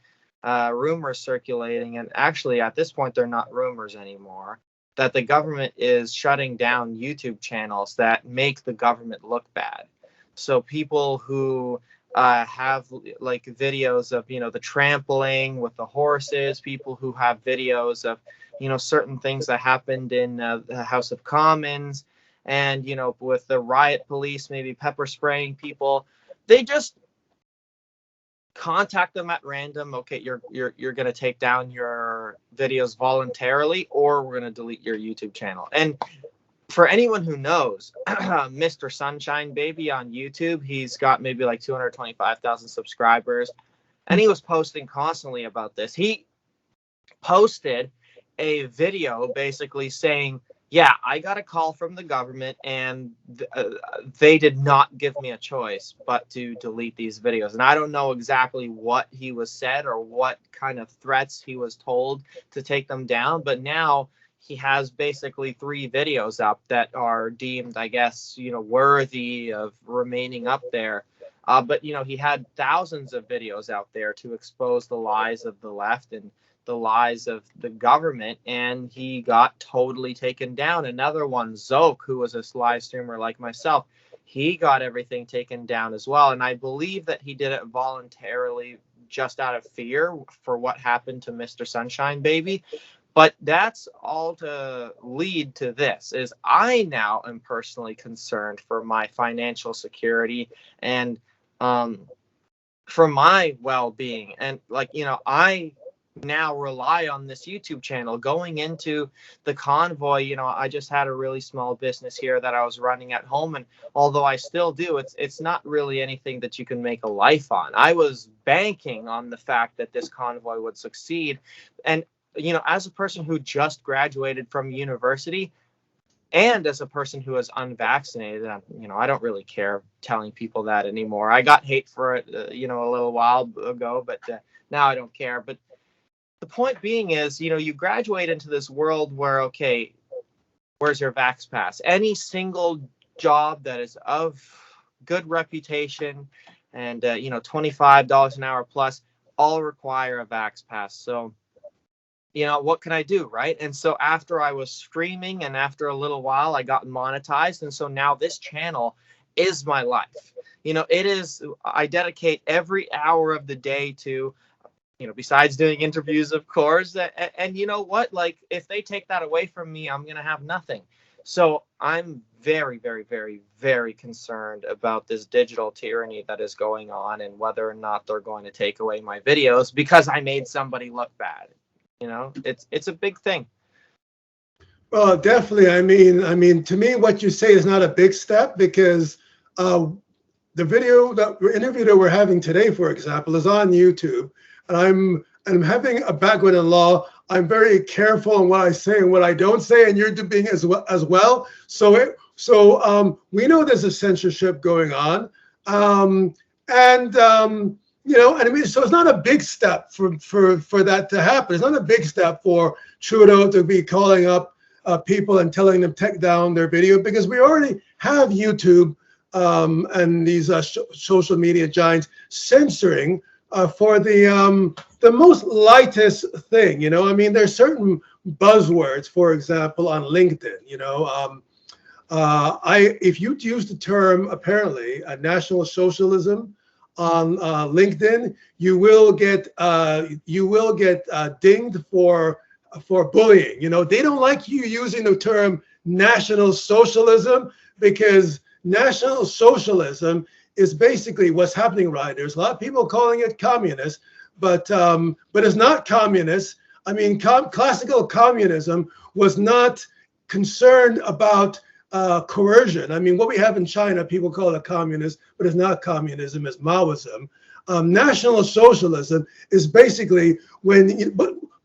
rumors circulating, and actually at this point, they're not rumors anymore, that the government is shutting down YouTube channels that make the government look bad. So people who have like videos of, the trampling with the horses, people who have videos of, certain things that happened in the House of Commons, and, with the riot police, maybe pepper spraying people, they just contact them at random. Okay, you're going to take down your videos voluntarily, or we're going to delete your YouTube channel. And for anyone who knows, Mr. Sunshine Baby on YouTube, he's got maybe like 225,000 subscribers, and he was posting constantly about this. He posted a video basically saying, yeah, I got a call from the government, and they did not give me a choice but to delete these videos. And I don't know exactly what he was said or what kind of threats he was told to take them down. But now he has basically 3 videos up that are deemed, I guess, worthy of remaining up there. But, he had thousands of videos out there to expose the lies of the left and the lies of the government, and he got totally taken down. Another one, Zoke, who was a live streamer like myself, he got everything taken down as well. And I believe that he did it voluntarily just out of fear for what happened to Mr. Sunshine Baby. But that's all to lead to this, is I now am personally concerned for my financial security and for my well-being. And I now rely on this YouTube channel going into the Convoy. I just had a really small business here that I was running at home, and although I still do, it's not really anything that you can make a life on. I was banking on the fact that this Convoy would succeed. And as a person who just graduated from university, and as a person who is unvaccinated, I don't really care telling people that anymore. I got hate for it, a little while ago, but now I don't care. But the point being is, you graduate into this world where, okay, where's your Vax Pass? Any single job that is of good reputation and, $25 an hour plus, all require a Vax Pass. So, what can I do, right? And so after I was streaming and after a little while, I got monetized. And so now this channel is my life. It is, I dedicate every hour of the day to, besides doing interviews, of course. And you know what? Like, if they take that away from me, I'm going to have nothing. So I'm very, very, very, very concerned about this digital tyranny that is going on, and whether or not they're going to take away my videos because I made somebody look bad. It's a big thing. Well, definitely. I mean, to me, what you say is not a big step, because the interview that we're having today, for example, is on YouTube, and I'm having a background in law. I'm very careful in what I say and what I don't say, and you're being as well. So So we know there's a censorship going on. And I mean, so it's not a big step for that to happen. It's not a big step for Trudeau to be calling up people and telling them take down their video, because we already have YouTube and these social media giants censoring for the most lightest thing. I mean, there's certain buzzwords, for example, on LinkedIn. If you use the term apparently National Socialism on LinkedIn, you will get dinged for bullying. They don't like you using the term National Socialism, because National Socialism is basically what's happening right now. There's a lot of people calling it communist, but it's not communist. I mean, classical communism was not concerned about coercion. I mean, what we have in China, people call it communist, but it's not communism, it's Maoism. National Socialism is basically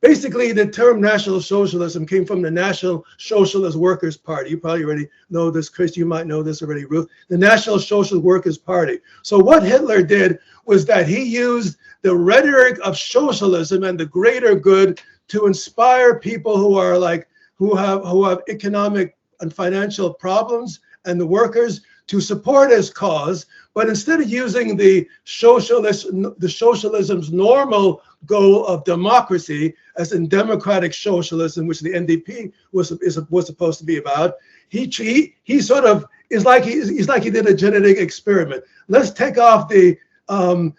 basically the term National Socialism came from the National Socialist Workers' Party. You probably already know this, Chris, you might know this already, Ruth. The National Socialist Workers' Party. So what Hitler did was that he used the rhetoric of socialism and the greater good to inspire people who have economic and financial problems, and the workers, to support his cause. But instead of using the socialism's normal goal of democracy, as in democratic socialism, which the NDP was supposed to be about, he sort of is like he did a genetic experiment. Let's take off the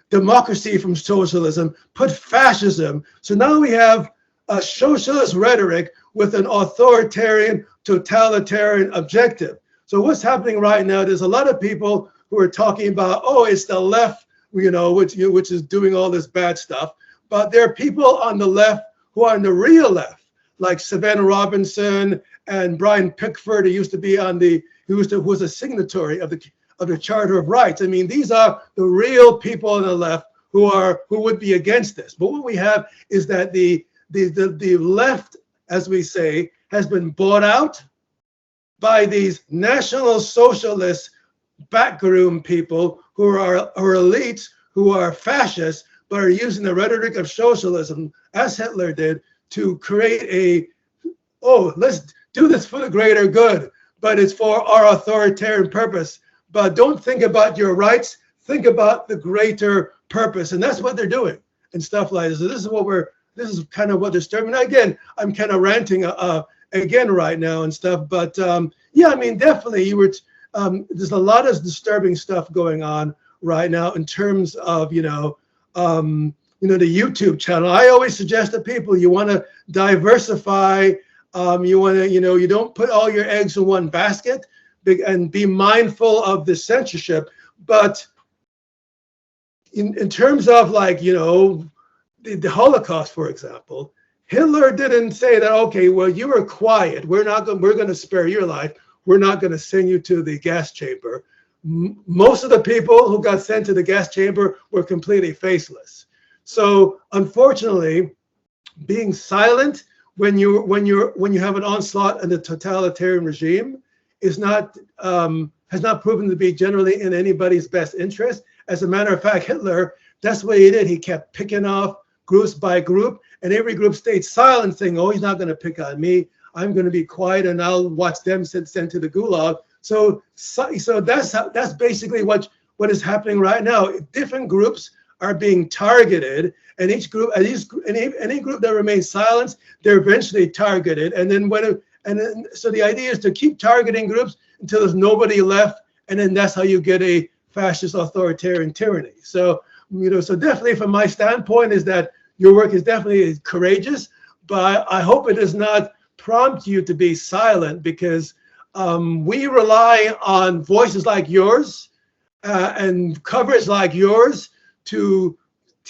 democracy from socialism, put fascism. So now we have a socialist rhetoric with an authoritarian, totalitarian objective. So what's happening right now, there's a lot of people who are talking about, it's the left, which is doing all this bad stuff. But there are people on the left who are on the real left, like Savannah Robinson and Brian Pickford, who was a signatory of the Charter of Rights. I mean, these are the real people on the left who would be against this. But what we have is that the left, as we say, has been bought out by these National Socialist backroom people who are elites, who are fascists, but are using the rhetoric of socialism, as Hitler did, to create let's do this for the greater good, but it's for our authoritarian purpose. But don't think about your rights, think about the greater purpose. And that's what they're doing and stuff like this. So this is kind of what disturbs me. Again, I'm kind of ranting again right now and stuff, but yeah, I mean, definitely there's a lot of disturbing stuff going on right now in terms of the YouTube channel. I always suggest to people, you want to diversify. You don't put all your eggs in one basket, and be mindful of the censorship. But in terms of the Holocaust, for example, Hitler didn't say that, okay, well, you were quiet. We're going to spare your life. We're not going to send you to the gas chamber. Most of the people who got sent to the gas chamber were completely faceless. So unfortunately, being silent when you have an onslaught in the totalitarian regime has not proven to be generally in anybody's best interest. As a matter of fact, Hitler, that's what he did. He kept picking off groups by group, and every group stayed silent, saying, he's not going to pick on me. I'm going to be quiet, and I'll watch them sent to the gulag. So that's basically what is happening right now. Different groups are being targeted, and any group that remains silent, they're eventually targeted. And then so the idea is to keep targeting groups until there's nobody left, and then that's how you get a fascist authoritarian tyranny. So so definitely from my standpoint is that your work is definitely courageous, but I hope it does not prompt you to be silent, because we rely on voices like yours and coverage like yours to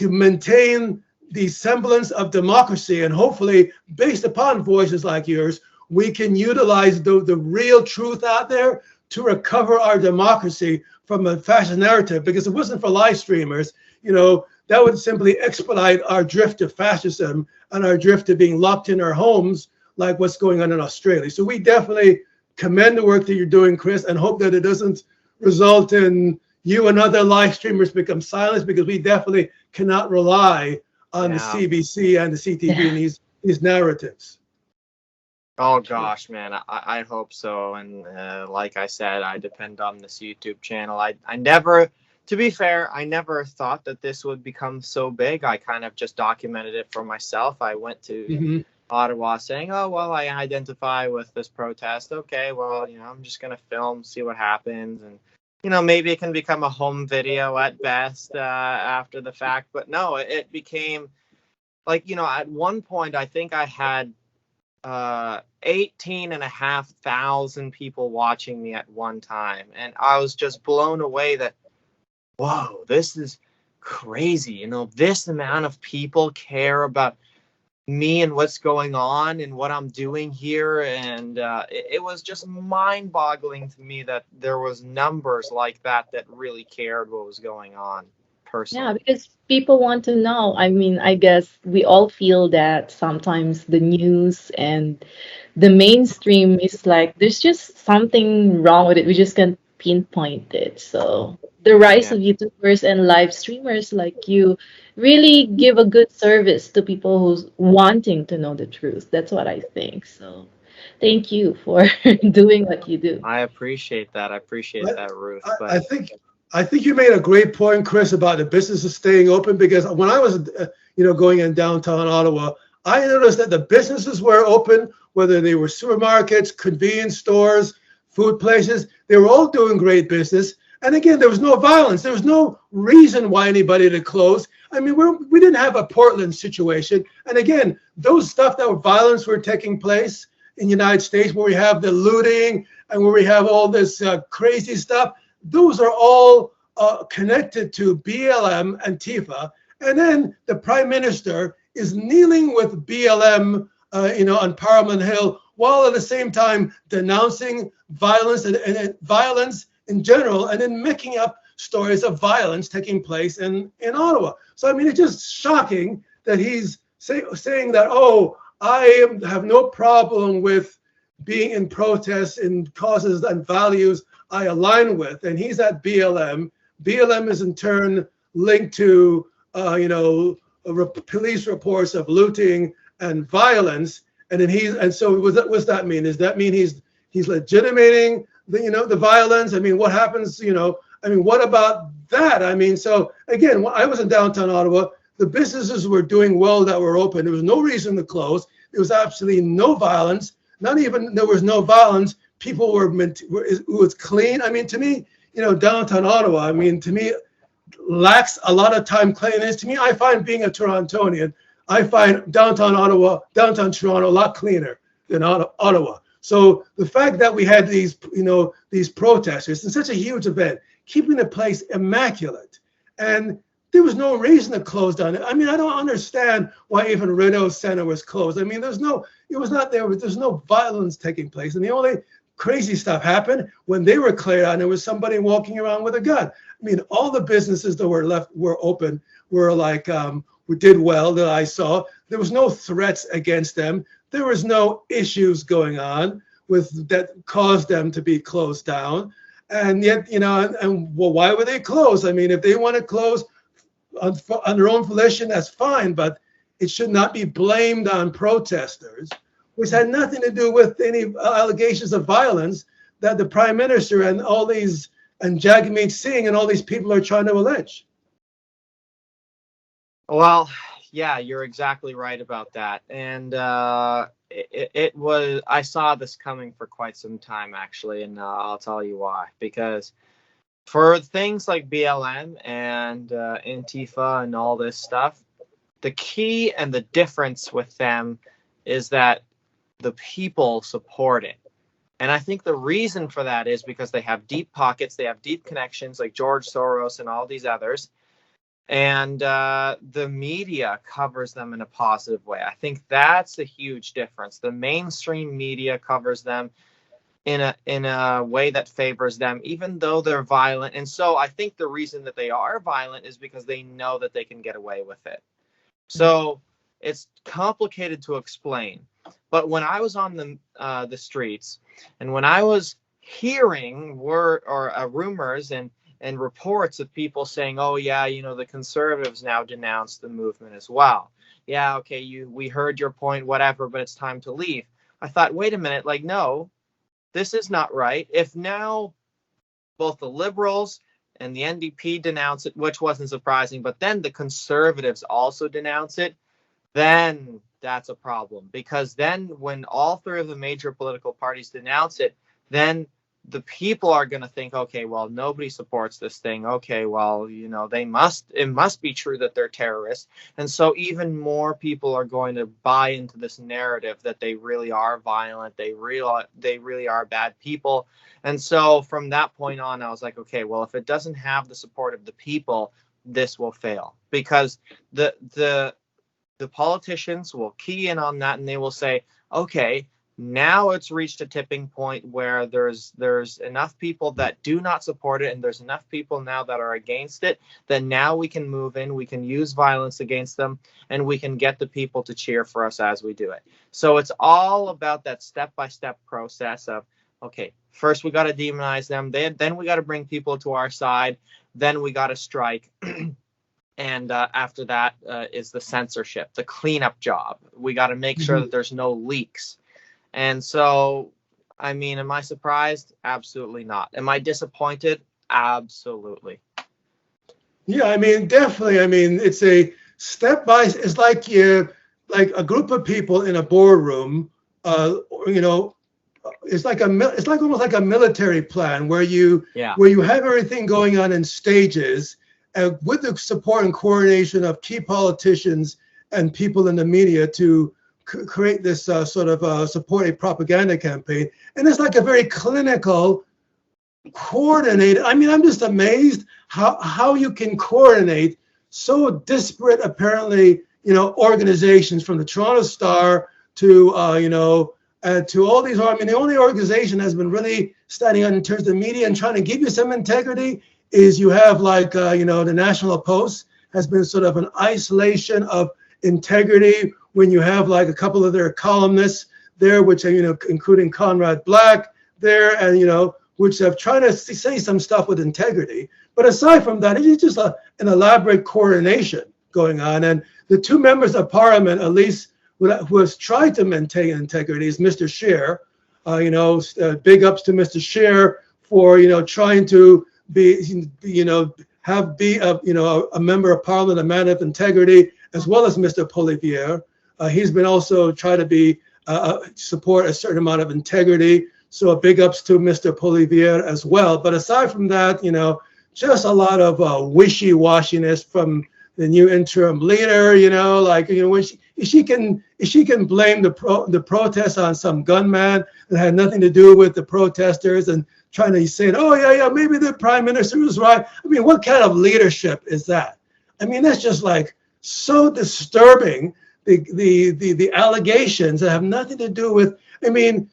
maintain the semblance of democracy. And hopefully, based upon voices like yours, we can utilize the real truth out there to recover our democracy from a fascist narrative. Because if it wasn't for live streamers, that would simply expedite our drift to fascism and our drift to being locked in our homes, like what's going on in Australia. So we definitely commend the work that you're doing, Chris, and hope that it doesn't result in you and other live streamers become silenced, because we definitely cannot rely on the CBC and the CTV and these narratives. Oh gosh, man, I hope so. And like I said, I depend on this YouTube channel. I never, to be fair, I never thought that this would become so big. I kind of just documented it for myself. I went to Ottawa saying, oh, well, I identify with this protest. Okay, well, I'm just going to film, see what happens. And, maybe it can become a home video at best after the fact. But no, it became like, at one point, I think I had 18,500 people watching me at one time. And I was just blown away that, whoa, this is crazy. This amount of people care about me and what's going on and what I'm doing here. And it was just mind boggling to me that there was numbers like that really cared what was going on personally. Yeah, because people want to know. I mean, I guess we all feel that sometimes the news and the mainstream is like, there's just something wrong with it. We just can't pinpoint it. So the rise of YouTubers and live streamers like you really give a good service to people who's wanting to know the truth. That's what I think. So thank you for doing what you do. I appreciate that. I appreciate that, Ruth. But I think you made a great point, Chris, about the businesses staying open, because when I was, going in downtown Ottawa, I noticed that the businesses were open, whether they were supermarkets, convenience stores, food places, they were all doing great business. And again, there was no violence. There was no reason why anybody to close. I mean, we didn't have a Portland situation. And again, those stuff that were violence were taking place in the United States, where we have the looting and where we have all this crazy stuff, those are all connected to BLM and Antifa. And then the prime minister is kneeling with BLM, on Parliament Hill, while at the same time denouncing violence and violence in general, and then making up stories of violence taking place in Ottawa. So, I mean, it's just shocking that he's saying that, oh, I have no problem with being in protest in causes and values I align with. And he's at BLM. BLM is in turn linked to, police reports of looting and violence. And then so what's that mean? Does that mean he's legitimating the violence? I mean, what happens, what about that? I mean, so again, when I was in downtown Ottawa, the businesses were doing well that were open. There was no reason to close. There was absolutely no violence. There was no violence. People it was clean. I mean, to me, downtown Ottawa, I mean, to me, lacks a lot of time cleanliness. To me, I find being a Torontonian, I find downtown Toronto a lot cleaner than Ottawa. So the fact that we had these protesters in such a huge event, keeping the place immaculate, and there was no reason to close down. I mean, I don't understand why even Rideau Center was closed. I mean, there's no violence taking place. And the only crazy stuff happened when they were cleared out and there was somebody walking around with a gun. I mean, all the businesses that were open were like, we did well that I saw. There was no threats against them. There was no issues going on that caused them to be closed down. And yet, why were they closed? I mean, if they want to close on their own volition, that's fine, but it should not be blamed on protesters, which had nothing to do with any allegations of violence that the prime minister and Jagmeet Singh and all these people are trying to allege. Well, yeah, you're exactly right about that. And it was, I saw this coming for quite some time, actually, and I'll tell you why. Because for things like BLM and Antifa and all this stuff, the key and the difference with them is that the people support it. And I think the reason for that is because they have deep pockets, they have deep connections like George Soros and all these others. And the media covers them in a positive way. I think that's a huge difference. The mainstream media covers them in a way that favors them, even though they're violent. And so I think the reason that they are violent is because they know that they can get away with it. So it's complicated to explain. But when I was on the streets, and when I was hearing rumors and reports of people saying, oh yeah, the conservatives now denounce the movement as well. Yeah, okay, we heard your point, whatever, but it's time to leave. I thought, wait a minute, like, no, this is not right. If now both the Liberals and the NDP denounce it, which wasn't surprising, but then the Conservatives also denounce it, then that's a problem. Because then when all three of the major political parties denounce it, then the people are going to think, okay, well, nobody supports this thing. Okay, well, it must be true that they're terrorists. And so even more people are going to buy into this narrative that they really are violent. They really are bad people. And so from that point on, I was like, okay, well, if it doesn't have the support of the people, this will fail, because the politicians will key in on that, and they will say, okay, now it's reached a tipping point where there's enough people that do not support it, and there's enough people now that are against it, that now we can move in, we can use violence against them, and we can get the people to cheer for us as we do it. So it's all about that step-by-step process of, okay, first we got to demonize them, then we got to bring people to our side, then we got to strike. And after that is the censorship, the cleanup job. We got to make sure that there's no leaks. And so, I mean, am I surprised? Absolutely not. Am I disappointed? Absolutely. Yeah, I mean, definitely. I mean, it's a step by. It's like a group of people in a boardroom. It's like almost like a military plan where you have everything going on in stages, with the support and coordination of key politicians and people in the media to create this support a propaganda campaign. And it's like a very clinical, coordinated. I mean, I'm just amazed how you can coordinate so disparate, apparently, organizations, from the Toronto Star to, to all these. I mean, the only organization that's been really standing out in terms of media and trying to give you some integrity is you have the National Post has been sort of an isolation of integrity, when you have like a couple of their columnists there, which are, including Conrad Black there, and, which have tried to say some stuff with integrity. But aside from that, it's just an elaborate coordination going on. And the two members of parliament, at least, who has tried to maintain integrity is Mr. Scheer. Big ups to Mr. Scheer for, trying to be, a member of parliament, a man of integrity, as well as Mr. Poilievre. He's been also trying to support a certain amount of integrity. So a big ups to Mr. Poilievre as well. But aside from that, just a lot of wishy-washiness from the new interim leader. When she can blame the protests on some gunman that had nothing to do with the protesters, and trying to say, oh yeah, maybe the prime minister was right. I mean, what kind of leadership is that? I mean, that's just like so disturbing. The allegations that have nothing to do with. I mean,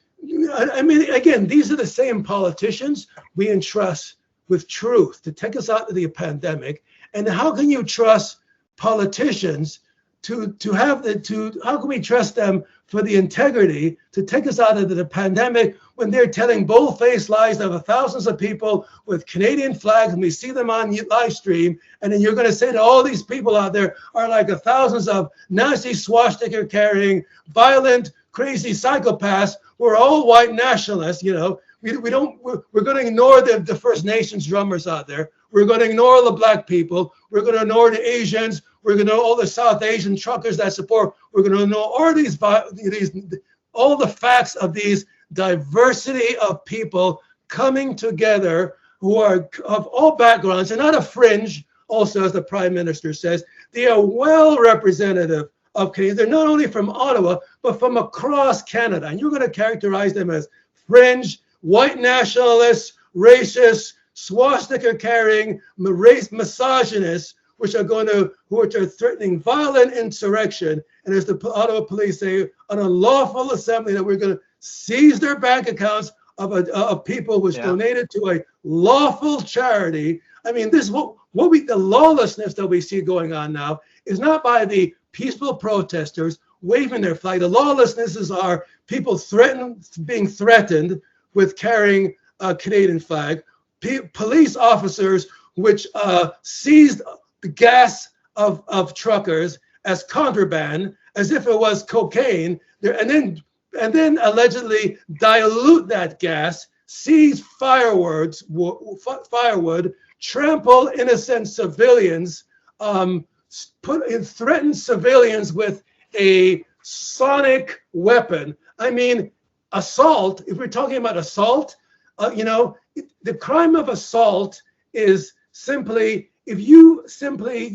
again, these are the same politicians we entrust with truth to take us out of the pandemic. And how can you trust politicians how can we trust them for the integrity to take us out of the pandemic when they're telling bold-faced lies of thousands of people with Canadian flags, and we see them on live stream, and then you're going to say that all these people out there are like thousands of Nazi swastika carrying, violent, crazy psychopaths who are all white nationalists. We're going to ignore the First Nations drummers out there. We're going to ignore the black people. We're going to ignore the Asians. We're going to know all the South Asian truckers that support. We're going to know all the facts of these diversity of people coming together who are of all backgrounds and not a fringe. Also, as the Prime Minister says, they are well representative of Canadians. They're not only from Ottawa, but from across Canada. And you're going to characterize them as fringe, white nationalists, racists, swastika-carrying, race misogynists, who are threatening violent insurrection, and as the Ottawa police say, an unlawful assembly, that we're going to seize their bank accounts of people which donated to a lawful charity. I mean, the lawlessness that we see going on now is not by the peaceful protesters waving their flag. The lawlessnesses are people being threatened with carrying a Canadian flag, police officers which seized the gas of truckers as contraband, as if it was cocaine, and then allegedly dilute that gas, seize firewood, trample innocent civilians, threaten civilians with a sonic weapon. I mean, assault, if we're talking about assault, the crime of assault is simply, you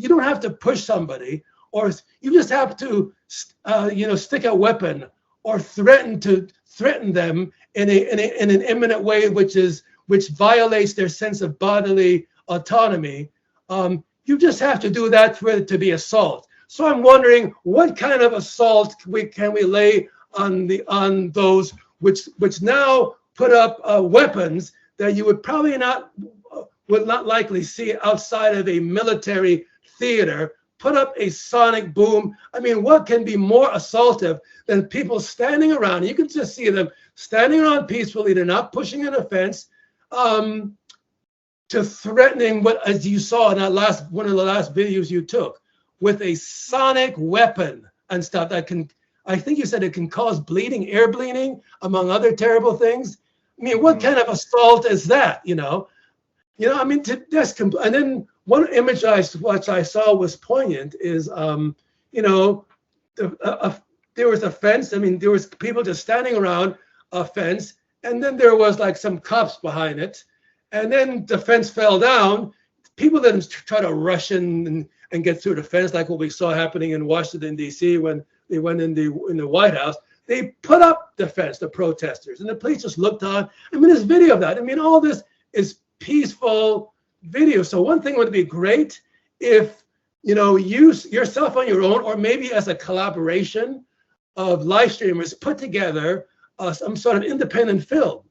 don't have to push somebody, or you just have to, stick a weapon or threaten them in an imminent way, which violates their sense of bodily autonomy. You just have to do that for it to be assault. So I'm wondering, what kind of assault can we lay on those which now put up weapons that you would probably not likely see outside of a military theater, put up a sonic boom. I mean, what can be more assaultive than people standing around? You can just see them standing around peacefully. They're not pushing an offense, to threatening what, as you saw in that one of the last videos you took, with a sonic weapon and stuff that can, I think you said it can cause bleeding, air bleeding, among other terrible things. I mean, what kind of assault is that? I mean, and then one image which I saw was poignant is, there was a fence. I mean, there was people just standing around a fence, and then there was like some cops behind it, and then the fence fell down. People didn't try to rush in and get through the fence like what we saw happening in Washington, D.C. when they went in the White House. They put up the fence, the protesters, and the police just looked on. I mean, there's video of that. I mean, all this is peaceful video. So one thing would be great if, you yourself on your own, or maybe as a collaboration of live streamers, put together some sort of independent film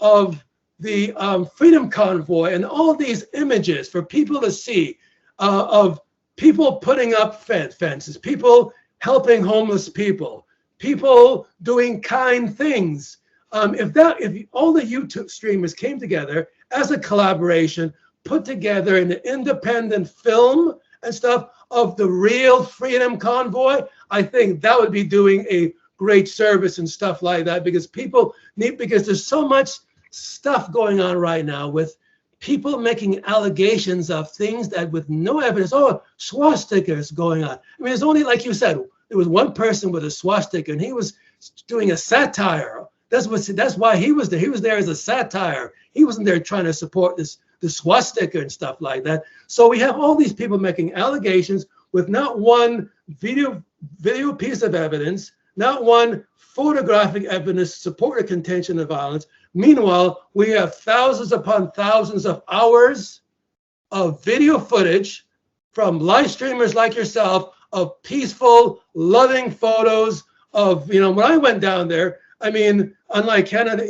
of the Freedom Convoy and all these images for people to see, of people putting up fences, people helping homeless people, people doing kind things. If all the YouTube streamers came together as a collaboration, put together an independent film and stuff of the real Freedom Convoy, I think that would be doing a great service and stuff like that, because because there's so much stuff going on right now with people making allegations of things that with no evidence. Oh, swastikas going on. I mean, it's only, like you said, there was one person with a swastika, and he was doing a satire. That's why he was there. He was there as a satire. He wasn't there trying to support the swastika and stuff like that. So we have all these people making allegations with not one video piece of evidence, not one photographic evidence to support the contention of violence. Meanwhile, we have thousands upon thousands of hours of video footage from live streamers like yourself of peaceful, loving photos of, when I went down there, I mean, unlike Canada,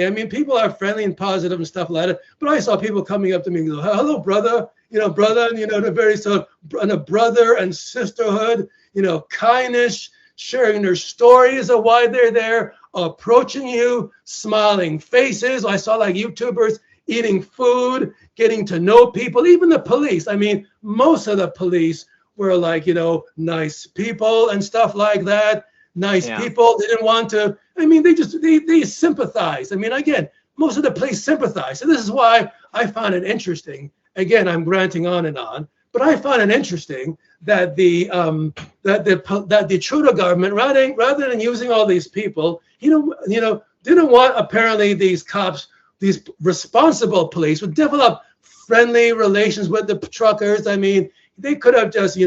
I mean, people are friendly and positive and stuff like that. But I saw people coming up to me and go, "Hello, brother," brother, and the very sort of a brother and sisterhood, kindness, sharing their stories of why they're there, approaching you, smiling faces. I saw like YouTubers eating food, getting to know people, even the police. I mean, most of the police were like, nice people and stuff like that. Nice people. They didn't want to, I mean, they sympathize. I mean, again, most of the police sympathize. So this is why I find it interesting. Again, I'm ranting on and on, but I find it interesting that the Trudeau government, rather than using all these people, didn't want apparently these cops, these responsible police, would develop friendly relations with the truckers. I mean, they could have just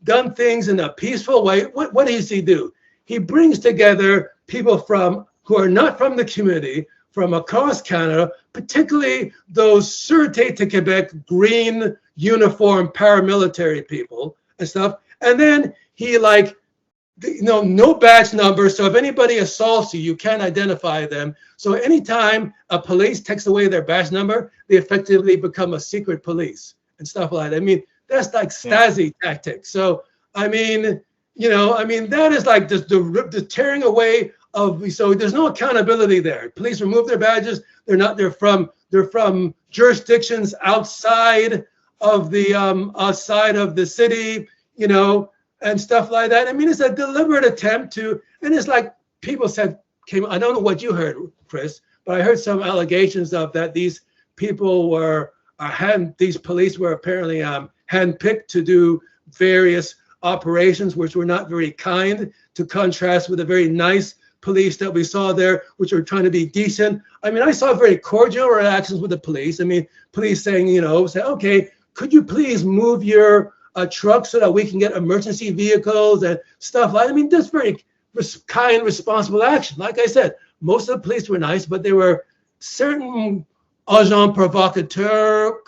done things in a peaceful way. What does he do? He brings together people who are not from the community, from across Canada, particularly those Sûreté de Québec green uniform paramilitary people and stuff. And then he no badge number. So if anybody assaults you, you can't identify them. So anytime a police takes away their badge number, they effectively become a secret police and stuff like that. I mean, that's like Stasi tactics. So, I mean, I mean, that is like the tearing away of, so there's no accountability there. Police remove their badges. They're from jurisdictions outside of the city, and stuff like that. I mean, it's a deliberate attempt and it's like people I don't know what you heard, Chris, but I heard some allegations of that these people these police were apparently handpicked to do various operations, which were not very kind, to contrast with the very nice police that we saw there, which were trying to be decent. I mean, I saw very cordial reactions with the police. I mean, police saying, okay, could you please move your truck so that we can get emergency vehicles and stuff like that. I mean, that's very kind, responsible action. Like I said, most of the police were nice, but there were certain agent provocateur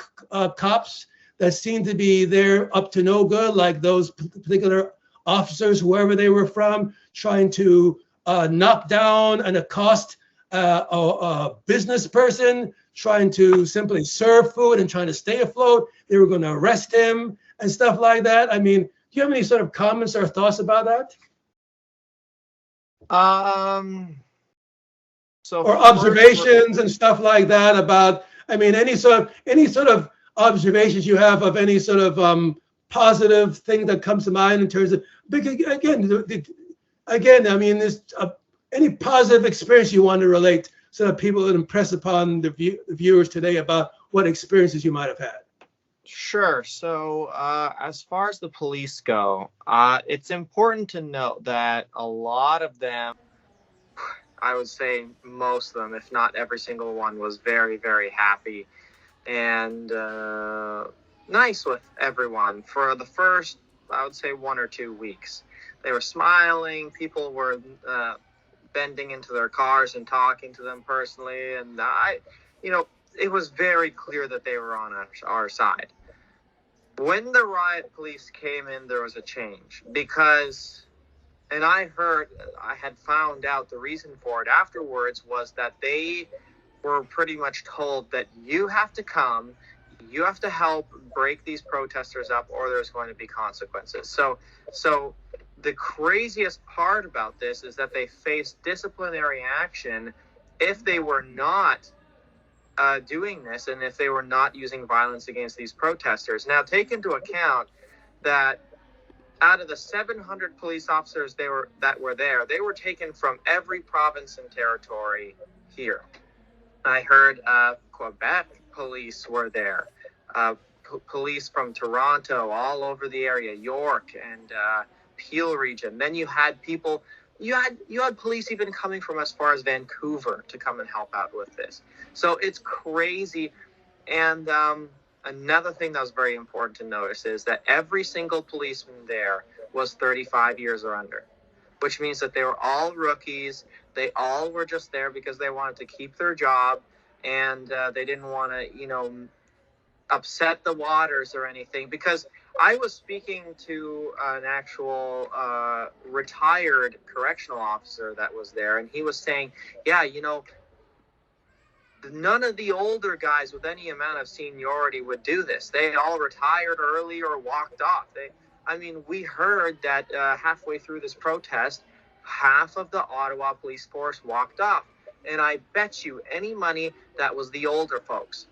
cops that seemed to be there up to no good, like those particular officers, whoever they were from, trying to knock down and accost a business person, trying to simply serve food and trying to stay afloat. They were going to arrest him and stuff like that. I mean, do you have any sort of comments or thoughts about that? Or observations and stuff like that about, I mean, any sort of observations you have of any sort of positive thing that comes to mind in terms of, because again, I mean, there's any positive experience you want to relate so that people would impress upon the viewers today about what experiences you might have had. Sure. So as far as the police go, it's important to note that a lot of them, I would say most of them, if not every single one, was very, very happy and nice with everyone for the first, I would say, 1 or 2 weeks. They were smiling. People were bending into their cars and talking to them personally. And it was very clear that they were on our side. When the riot police came in, there was a change because, and I had found out the reason for it afterwards was that they were pretty much told that you have to come, you have to help break these protesters up or there's going to be consequences. So the craziest part about this is that they faced disciplinary action if they were not doing this and if they were not using violence against these protesters. Now, take into account that out of the 700 police officers that were there, they were taken from every province and territory here. I heard Quebec police were there, police from Toronto, all over the area, York and Peel region. Then you had people, you had police even coming from as far as Vancouver to come and help out with this. So it's crazy. And another thing that was very important to notice is that every single policeman there was 35 years or under, which means that they were all rookies. They all were just there because they wanted to keep their job and they didn't want to, upset the waters or anything. Because I was speaking to an actual retired correctional officer that was there, and he was saying, yeah, none of the older guys with any amount of seniority would do this. They all retired early or walked off. We heard that halfway through this protest, half of the Ottawa police force walked off. And I bet you any money that was the older folks.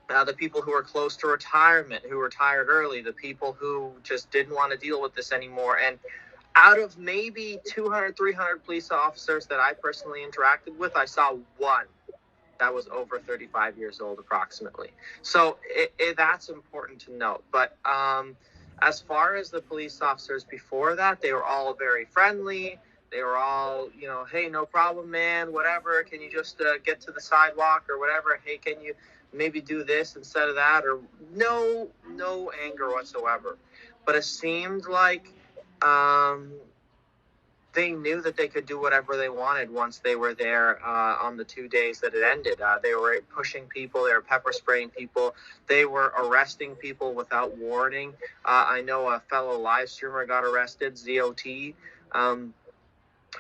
The people who were close to retirement, who retired early, the people who just didn't want to deal with this anymore. And out of maybe 200, 300 police officers that I personally interacted with, I saw one that was over 35 years old approximately. So that's important to note. But as far as the police officers before that, they were all very friendly. They were all, hey, no problem, man, whatever. Can you just get to the sidewalk or whatever? Hey, can you maybe do this instead of that? Or no anger whatsoever. But it seemed like they knew that they could do whatever they wanted once they were there on the 2 days that it ended. They were pushing people. They were pepper spraying people. They were arresting people without warning. I know a fellow live streamer got arrested, ZOT.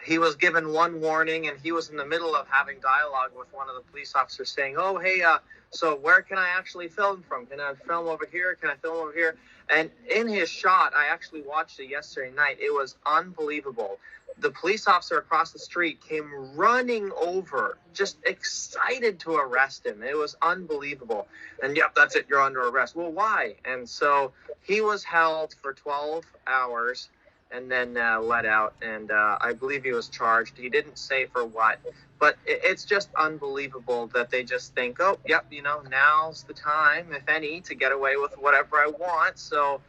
He was given one warning, and he was in the middle of having dialogue with one of the police officers saying, oh, hey, so where can I actually film from? Can I film over here? Can I film over here? And in his shot, I actually watched it yesterday night. It was unbelievable. The police officer across the street came running over, just excited to arrest him. It was unbelievable. And yep, that's it, you're under arrest. Well, why? And so he was held for 12 hours and then let out. And I believe he was charged. He didn't say for what. But it's just unbelievable that they just think, oh, yep, now's the time, if any, to get away with whatever I want. So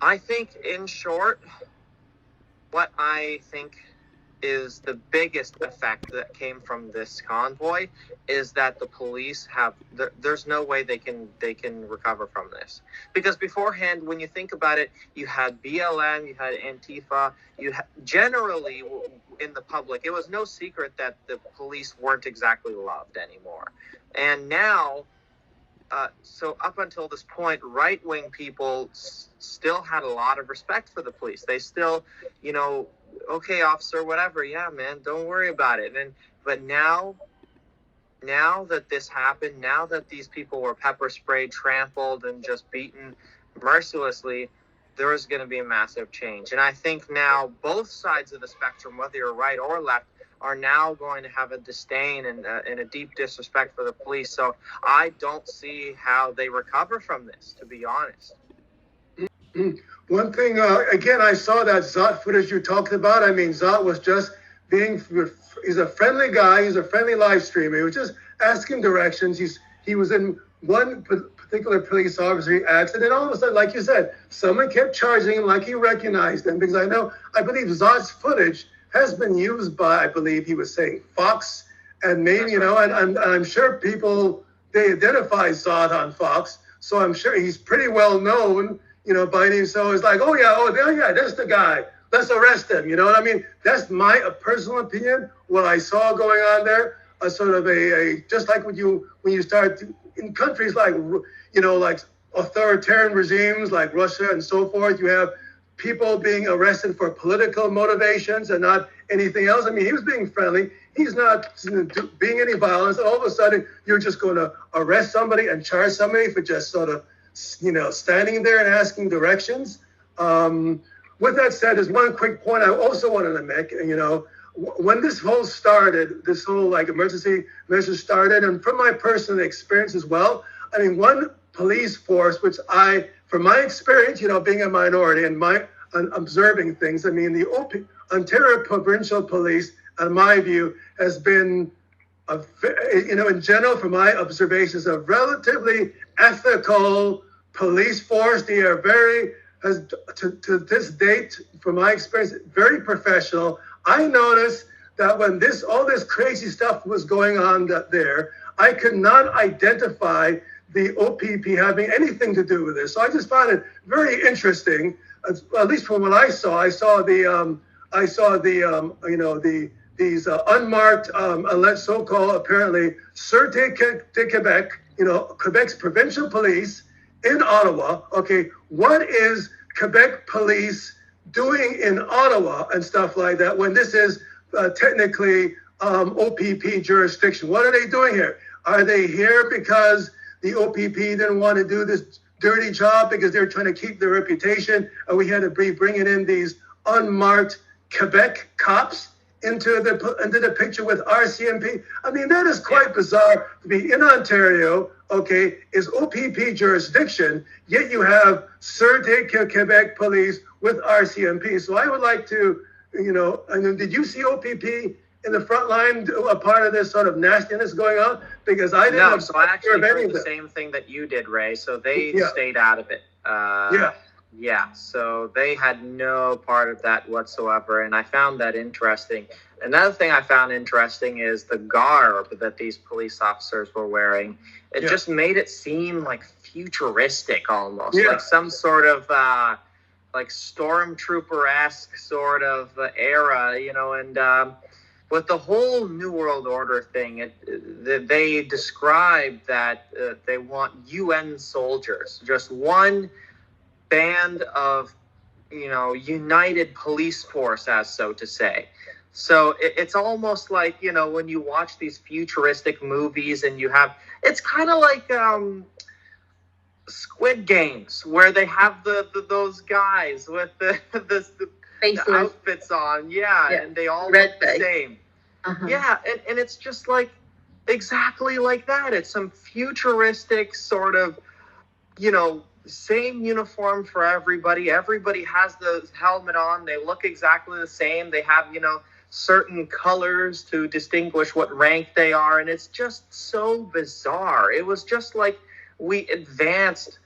I think, in short, what I think is the biggest effect that came from this convoy is that the police there's no way they can recover from this, because beforehand, when you think about it, you had BLM, you had Antifa, generally in the public, it was no secret that the police weren't exactly loved anymore. And now so up until this point, right-wing people still had a lot of respect for the police. They still, okay, officer, whatever, yeah, man, don't worry about it. But now that this happened, now that these people were pepper sprayed, trampled, and just beaten mercilessly, there is going to be a massive change. And I think now both sides of the spectrum, whether you're right or left, are now going to have a disdain and a deep disrespect for the police. So I don't see how they recover from this, to be honest. One thing, again, I saw that Zot footage you talked about. I mean, Zot was just he's a friendly guy. He's a friendly live streamer. He was just asking directions. He was in one particular police officer he asked, and then all of a sudden, like you said, someone kept charging him like he recognized him, because I believe Zot's footage has been used by, I believe he was saying, Fox, and maybe, and I'm sure people, they identify Zod on Fox, so I'm sure he's pretty well known, by name. So it's like, oh yeah, that's the guy. Let's arrest him. You know what I mean? That's my personal opinion. What I saw going on there, a sort of a just like when you start in countries like, like authoritarian regimes like Russia and so forth, you have people being arrested for political motivations and not anything else. I mean, he was being friendly. He's not being any violence. And all of a sudden, you're just going to arrest somebody and charge somebody for just sort of, standing there and asking directions. With that said, there's one quick point I also wanted to make. When this whole like emergency measures started, and from my personal experience as well, I mean, one police force, which from my experience, being a minority and my observing things, I mean, the Ontario Provincial Police, in my view, has been, in general, from my observations, a relatively ethical police force. They are to this date, from my experience, very professional. I noticed that when all this crazy stuff was going on there, I could not identify the OPP having anything to do with this. So I just found it very interesting, at least from what I saw. I saw these unmarked, so-called apparently Sûreté de Québec, Quebec's provincial police in Ottawa. Okay, what is Quebec police doing in Ottawa and stuff like that when this is technically OPP jurisdiction? What are they doing here? Are they here because the OPP didn't want to do this dirty job because they're trying to keep their reputation, and we had to be bringing in these unmarked Quebec cops into the picture with RCMP? I mean, that is quite bizarre to be in Ontario, okay, is OPP jurisdiction, yet you have Sûreté Quebec police with RCMP. So I would like to, did you see OPP in the front line, a part of this sort of nastiness going on? Because I didn't. No, so I actually heard the same thing that you did, Ray. So they stayed out of it. Yeah, so they had no part of that whatsoever, and I found that interesting. Another thing I found interesting is the garb that these police officers were wearing. It just made it seem like futuristic almost, like some sort of like stormtrooper-esque sort of era, and with the whole New World Order thing, they described that they want UN soldiers, just one band of, united police force, as so to say. So it's almost like, when you watch these futuristic movies and it's kind of like, Squid Games, where they have those guys with the outfits on, and they all look the same. Yeah, and it's just like exactly like that. It's some futuristic sort of, same uniform for everybody. Everybody has the helmet on. They look exactly the same. They have, certain colors to distinguish what rank they are. And it's just so bizarre. It was just like we advanced,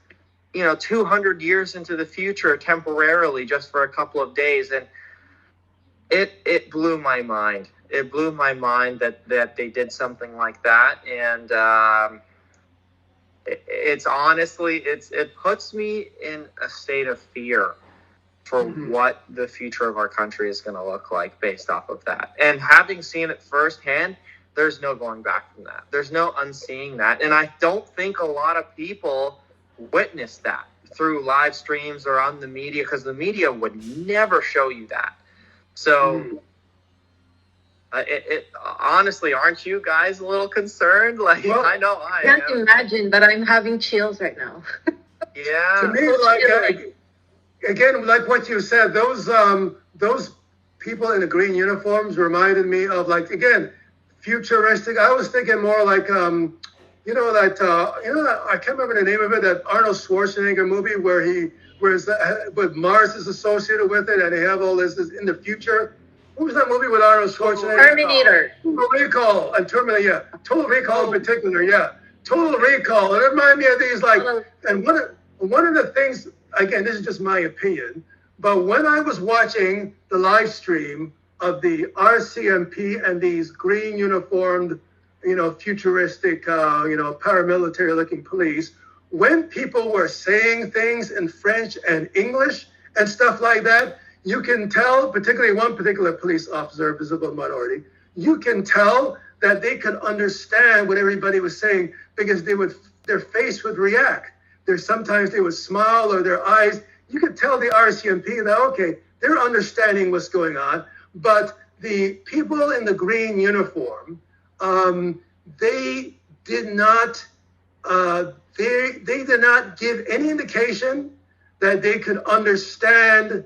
200 years into the future temporarily just for a couple of days. And it blew my mind. It blew my mind that they did something like that. And, it's honestly, it puts me in a state of fear for what the future of our country is going to look like based off of that. And having seen it firsthand, there's no going back from that. There's no unseeing that. And I don't think a lot of people witness that through live streams or on the media, because the media would never show you that. So honestly, aren't you guys a little concerned? Like, well, I know I can't imagine, but I'm having chills right now. Yeah. To me, like again, like what you said, those people in the green uniforms reminded me of, like, again, futuristic. I was thinking more like I can't remember the name of it, that Arnold Schwarzenegger movie where Mars is associated with it, and they have all this in the future. What was that movie with Arnold Schwarzenegger? Terminator. Total Recall and Terminator, yeah. Total Recall in particular, yeah. Total Recall. It reminded me of these, like, and one of the things, again, this is just my opinion, but when I was watching the live stream of the RCMP and these green uniformed, futuristic, paramilitary-looking police, when people were saying things in French and English and stuff like that, you can tell, particularly one particular police officer, visible minority, you can tell that they could understand what everybody was saying, because their face would react. Sometimes they would smile, or their eyes. You could tell the RCMP that, okay, they're understanding what's going on. But the people in the green uniform, they did not give any indication that they could understand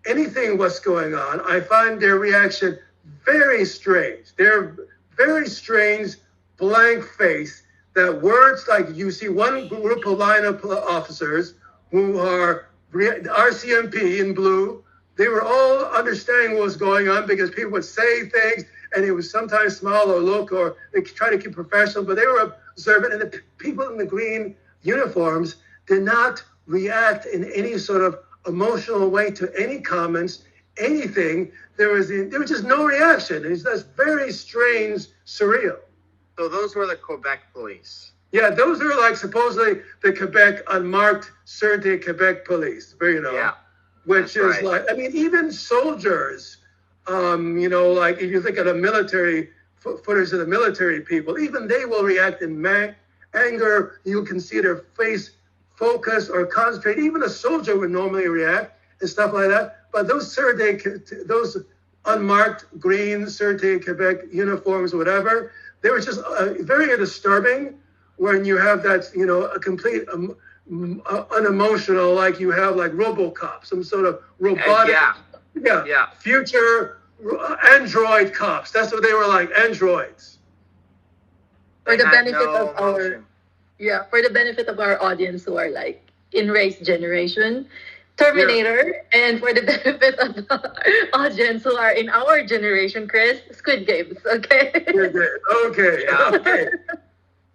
anything what's going on. I find their reaction very strange. They're very strange, blank face, that words, like, you see one group of lineup officers who are RCMP in blue, they were all understanding what was going on, because people would say things and they would sometimes smile or look, or they try to keep professional, but they were observant. And the people in the green uniforms did not react in any sort of emotional way to any comments, anything. There was just no reaction. That's very strange, surreal. So those were the Quebec police. Yeah, those are, like, supposedly the Quebec unmarked Sûreté Quebec police, Yeah, which is right. Like, I mean, even soldiers, like, if you think of the military footage of the military people, even they will react in anger. You can see their face focus or concentrate. Even a soldier would normally react and stuff like that. But those unmarked green Sûreté Quebec uniforms, whatever, they were just very disturbing when you have that, a complete unemotional, like you have like RoboCop, some sort of robotic, future android cops. That's what they were like, androids. For the benefit of our audience who are like in race generation, Terminator, and for the benefit of the audience who are in our generation, Chris, Squid Games, okay?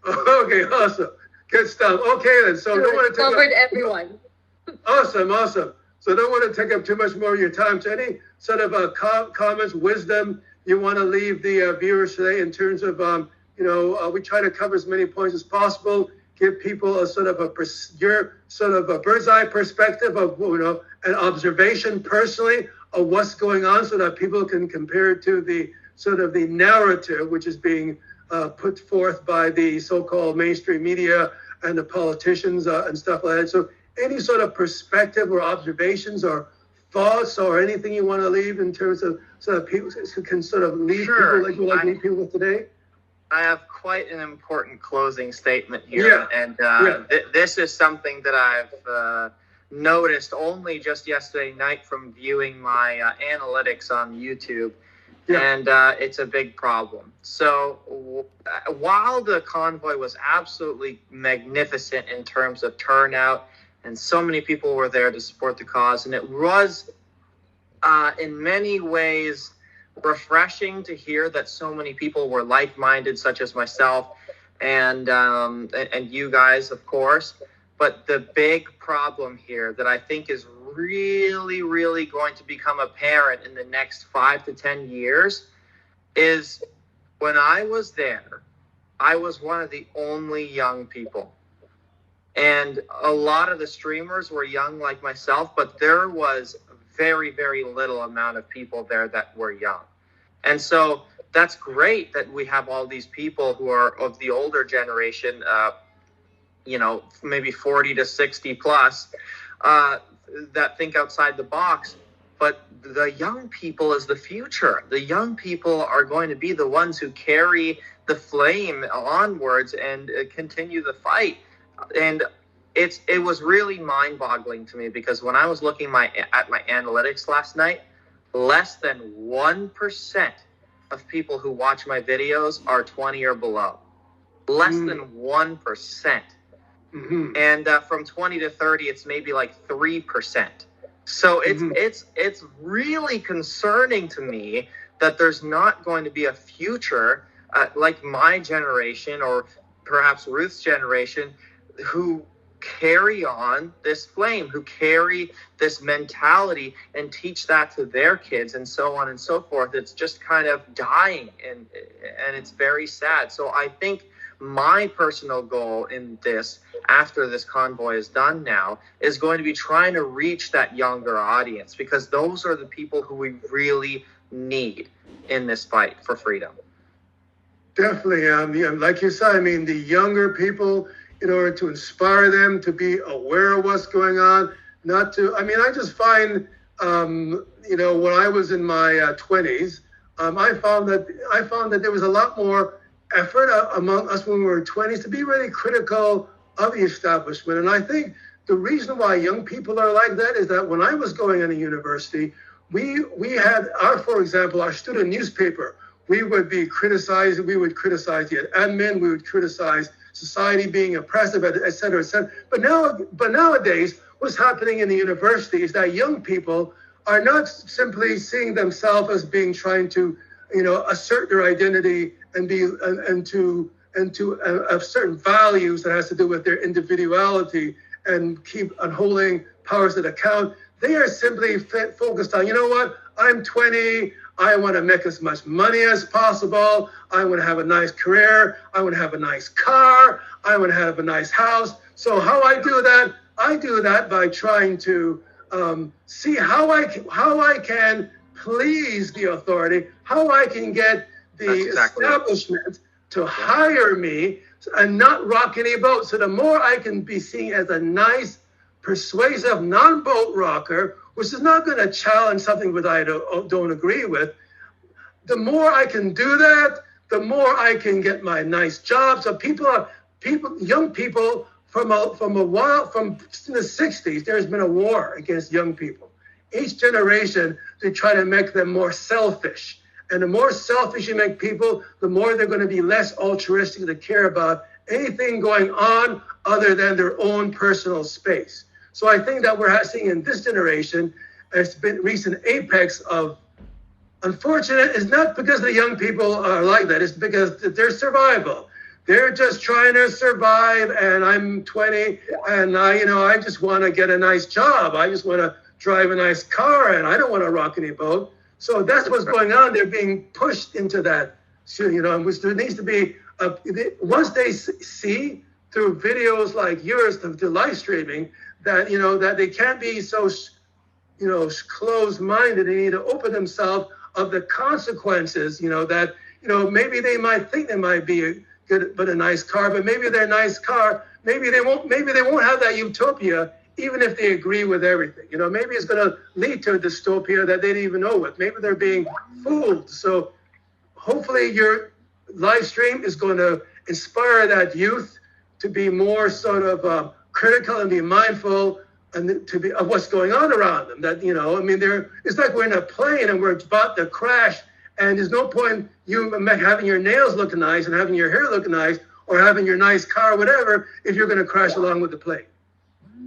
Okay, awesome. Good stuff. Okay, then. So don't want to covered everyone. Awesome. So don't want to take up too much more of your time. So any sort of comments, wisdom you want to leave the viewers today in terms of, we try to cover as many points as possible, give people a sort of a bird's eye perspective of, an observation personally of what's going on, so that people can compare it to the sort of the narrative which is being put forth by the so-called mainstream media and the politicians and stuff like that. So any sort of perspective or observations or thoughts or anything you want to leave in terms of, so that people can sort of lead people like you like lead people today? I have quite an important closing statement here, and this is something that I've noticed only just yesterday night from viewing my analytics on YouTube, and it's a big problem. So while the convoy was absolutely magnificent in terms of turnout, and so many people were there to support the cause, and it was in many ways refreshing to hear that so many people were like-minded, such as myself and you guys, of course. But the big problem here that I think is really, really going to become apparent in the next 5 to 10 years is when I was there, I was one of the only young people. And a lot of the streamers were young like myself, but there was very, very little amount of people there that were young. And so that's great that we have all these people who are of the older generation, maybe 40 to 60 plus, that think outside the box. But the young people is the future. The young people are going to be the ones who carry the flame onwards and continue the fight. And it was really mind-boggling to me, because when I was looking at my analytics last night, less than 1% of people who watch my videos are 20 or below. Less than 1%. Mm-hmm. And from 20 to 30, it's maybe like 3%. So it's really concerning to me that there's not going to be a future like my generation, or perhaps Ruth's generation, who carry on this flame, who carry this mentality and teach that to their kids, and so on and so forth. It's just kind of dying, and it's very sad. So I think my personal goal in this, after this convoy is done now, is going to be trying to reach that younger audience, because those are the people who we really need in this fight for freedom. Definitely. Like you said, I mean, the younger people, in order to inspire them to be aware of what's going on, I just find, when I was in my 20s, I found that there was a lot more effort among us when we were 20s to be really critical of the establishment. And I think the reason why young people are like that is that when I was going into university, we had for example, our student newspaper. We would criticize the admin, we would criticize society being oppressive, et cetera, et cetera. But nowadays, what's happening in the university is that young people are not simply seeing themselves as being trying to, assert their identity and to have certain values that has to do with their individuality and keep on holding powers that account. They are simply focused on, I'm 20. I want to make as much money as possible. I want to have a nice career. I want to have a nice car. I want to have a nice house. So how I do that? I do that by trying to see how I can please the authority, how I can get the establishment to hire me and not rock any boat. So the more I can be seen as a nice, persuasive, non-boat rocker, which is not going to challenge something that I don't agree with, the more I can do that, the more I can get my nice job. So young people from the 60s, there's been a war against young people. Each generation, they try to make them more selfish. And the more selfish you make people, the more they're going to be less altruistic to care about anything going on other than their own personal space. So I think that we're seeing in this generation, it's been recent apex of, unfortunate, it's not because the young people are like that, it's because their survival. They're just trying to survive, and I'm 20, and I just want to get a nice job. I just want to drive a nice car, and I don't want to rock any boat. So that's what's going on. They're being pushed into that, which there needs to be, once they see through videos like yours, the live streaming, that, that they can't be so, closed-minded. They need to open themselves of the consequences, that, maybe they might think they might be good, but a nice car, but maybe their nice car, maybe they won't have that utopia, even if they agree with everything. Maybe it's going to lead to a dystopia that they didn't even know what. Maybe they're being fooled. So hopefully live stream is going to inspire that youth to be more sort of critical and be mindful and to be of what's going on around them. That, you know, I mean, it's like we're in a plane and we're about to crash, and there's no point you having your nails looking nice and having your hair looking nice or having your nice car, whatever, if you're going to crash along with the plane.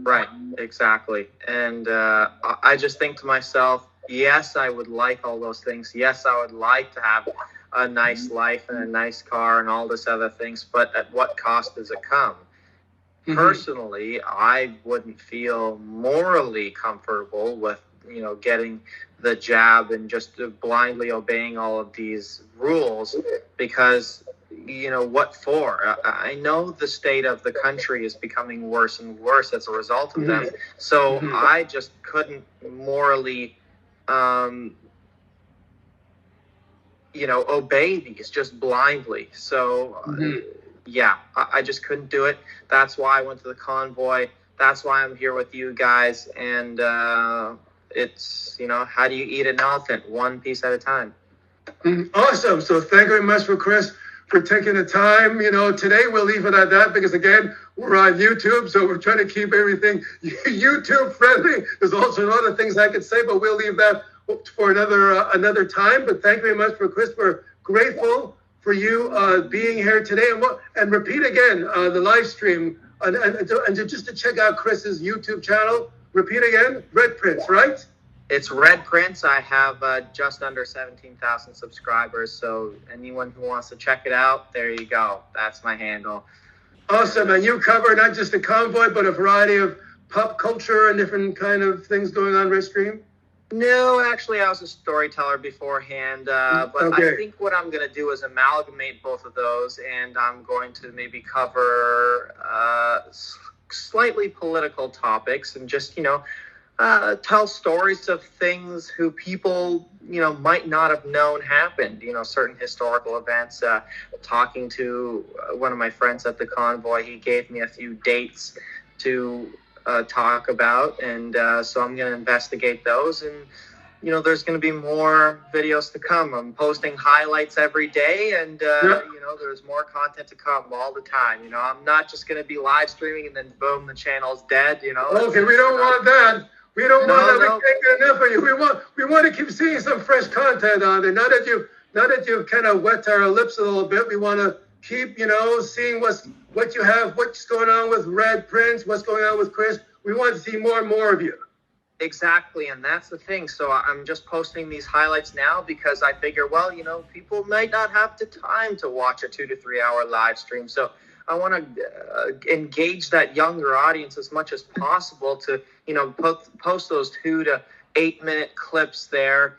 Right, exactly. And I just think to myself, yes, I would like all those things. Yes, I would like to have a nice life and a nice car and all this other things, but at what cost does it come? Personally, I wouldn't feel morally comfortable with, you know, getting the jab and just blindly obeying all of these rules, because, you know, what for? I know the state of the country is becoming worse and worse as a result of them. So I just couldn't morally, you know, obey these just blindly. So yeah, I just couldn't do it. That's why I went to the convoy. That's why I'm here with you guys. And it's, you know, how do you eat an elephant? One piece at a time. Awesome. So thank you very much for Chris for taking the time. You know, today we'll leave it at that because, again, we're on YouTube, so we're trying to keep everything YouTube friendly. There's also other things I could say, but we'll leave that for another time. But thank you very much for Chris. We're grateful for you being here today. And repeat again the live stream and just to check out Chris's YouTube channel. Repeat again, Red Prince, right? It's Red Prince. I have just under 17,000 subscribers. So anyone who wants to check it out, there you go. That's my handle. Awesome. And you cover not just the convoy, but a variety of pop culture and different kind of things going on Red Stream? No, actually, I was a storyteller beforehand. But okay. I think what I'm going to do is amalgamate both of those, and I'm going to maybe cover slightly political topics and just, you know, tell stories of things who people, you know, might not have known happened, you know, certain historical events. Talking to one of my friends at the convoy, he gave me a few dates to talk about, and so I'm going to investigate those, and, you know, there's going to be more videos to come. I'm posting highlights every day, and, you know, there's more content to come all the time. You know, I'm not just going to be live streaming and then boom, the channel's dead, you know. Okay, we don't want that. We don't want that. We can't get enough of you. We want to keep seeing some fresh content on there. Now that you've kind of wet our lips a little bit, we want to keep, you know, seeing what you have, what's going on with Red Prince, what's going on with Chris. We want to see more and more of you. Exactly, and that's the thing. So I'm just posting these highlights now because I figure, well, you know, people might not have the time to watch a 2 to 3 hour live stream. So I want to engage that younger audience as much as possible to, you know, post those 2 to 8 minute clips there,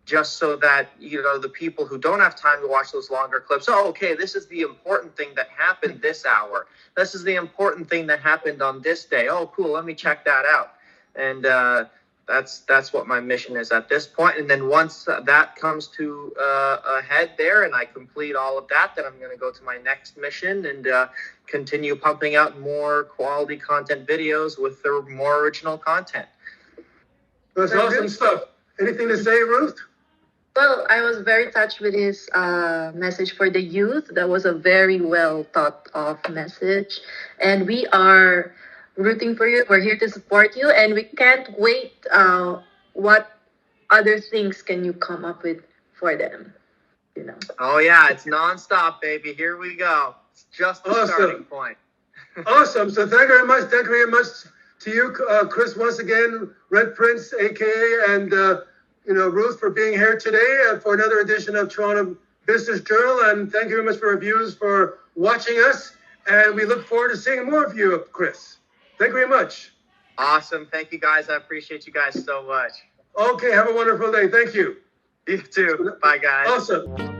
just so that, you know, the people who don't have time to watch those longer clips, oh, okay, this is the important thing that happened this hour. This is the important thing that happened on this day. Oh, cool, let me check that out. And that's what my mission is at this point. And then once that comes to a head there and I complete all of that, then I'm going to go to my next mission and continue pumping out more quality content videos with the more original content. That's awesome stuff. Anything to say, Ruth? Well, I was very touched with his message for the youth. That was a very well thought of message. And we are rooting for you. We're here to support you. And we can't wait. What other things can you come up with for them? You know? Oh, yeah. It's nonstop, baby. Here we go. It's just the starting point. Awesome. So thank you very much. Thank you very much to you, Chris, once again, Red Prince, a.k.a. and you know, Ruth, for being here today for another edition of Toronto Business Journal. And thank you very much for our viewers for watching us. And we look forward to seeing more of you, Chris. Thank you very much. Awesome. Thank you, guys. I appreciate you guys so much. Okay. Have a wonderful day. Thank you. You too. Bye, guys. Awesome.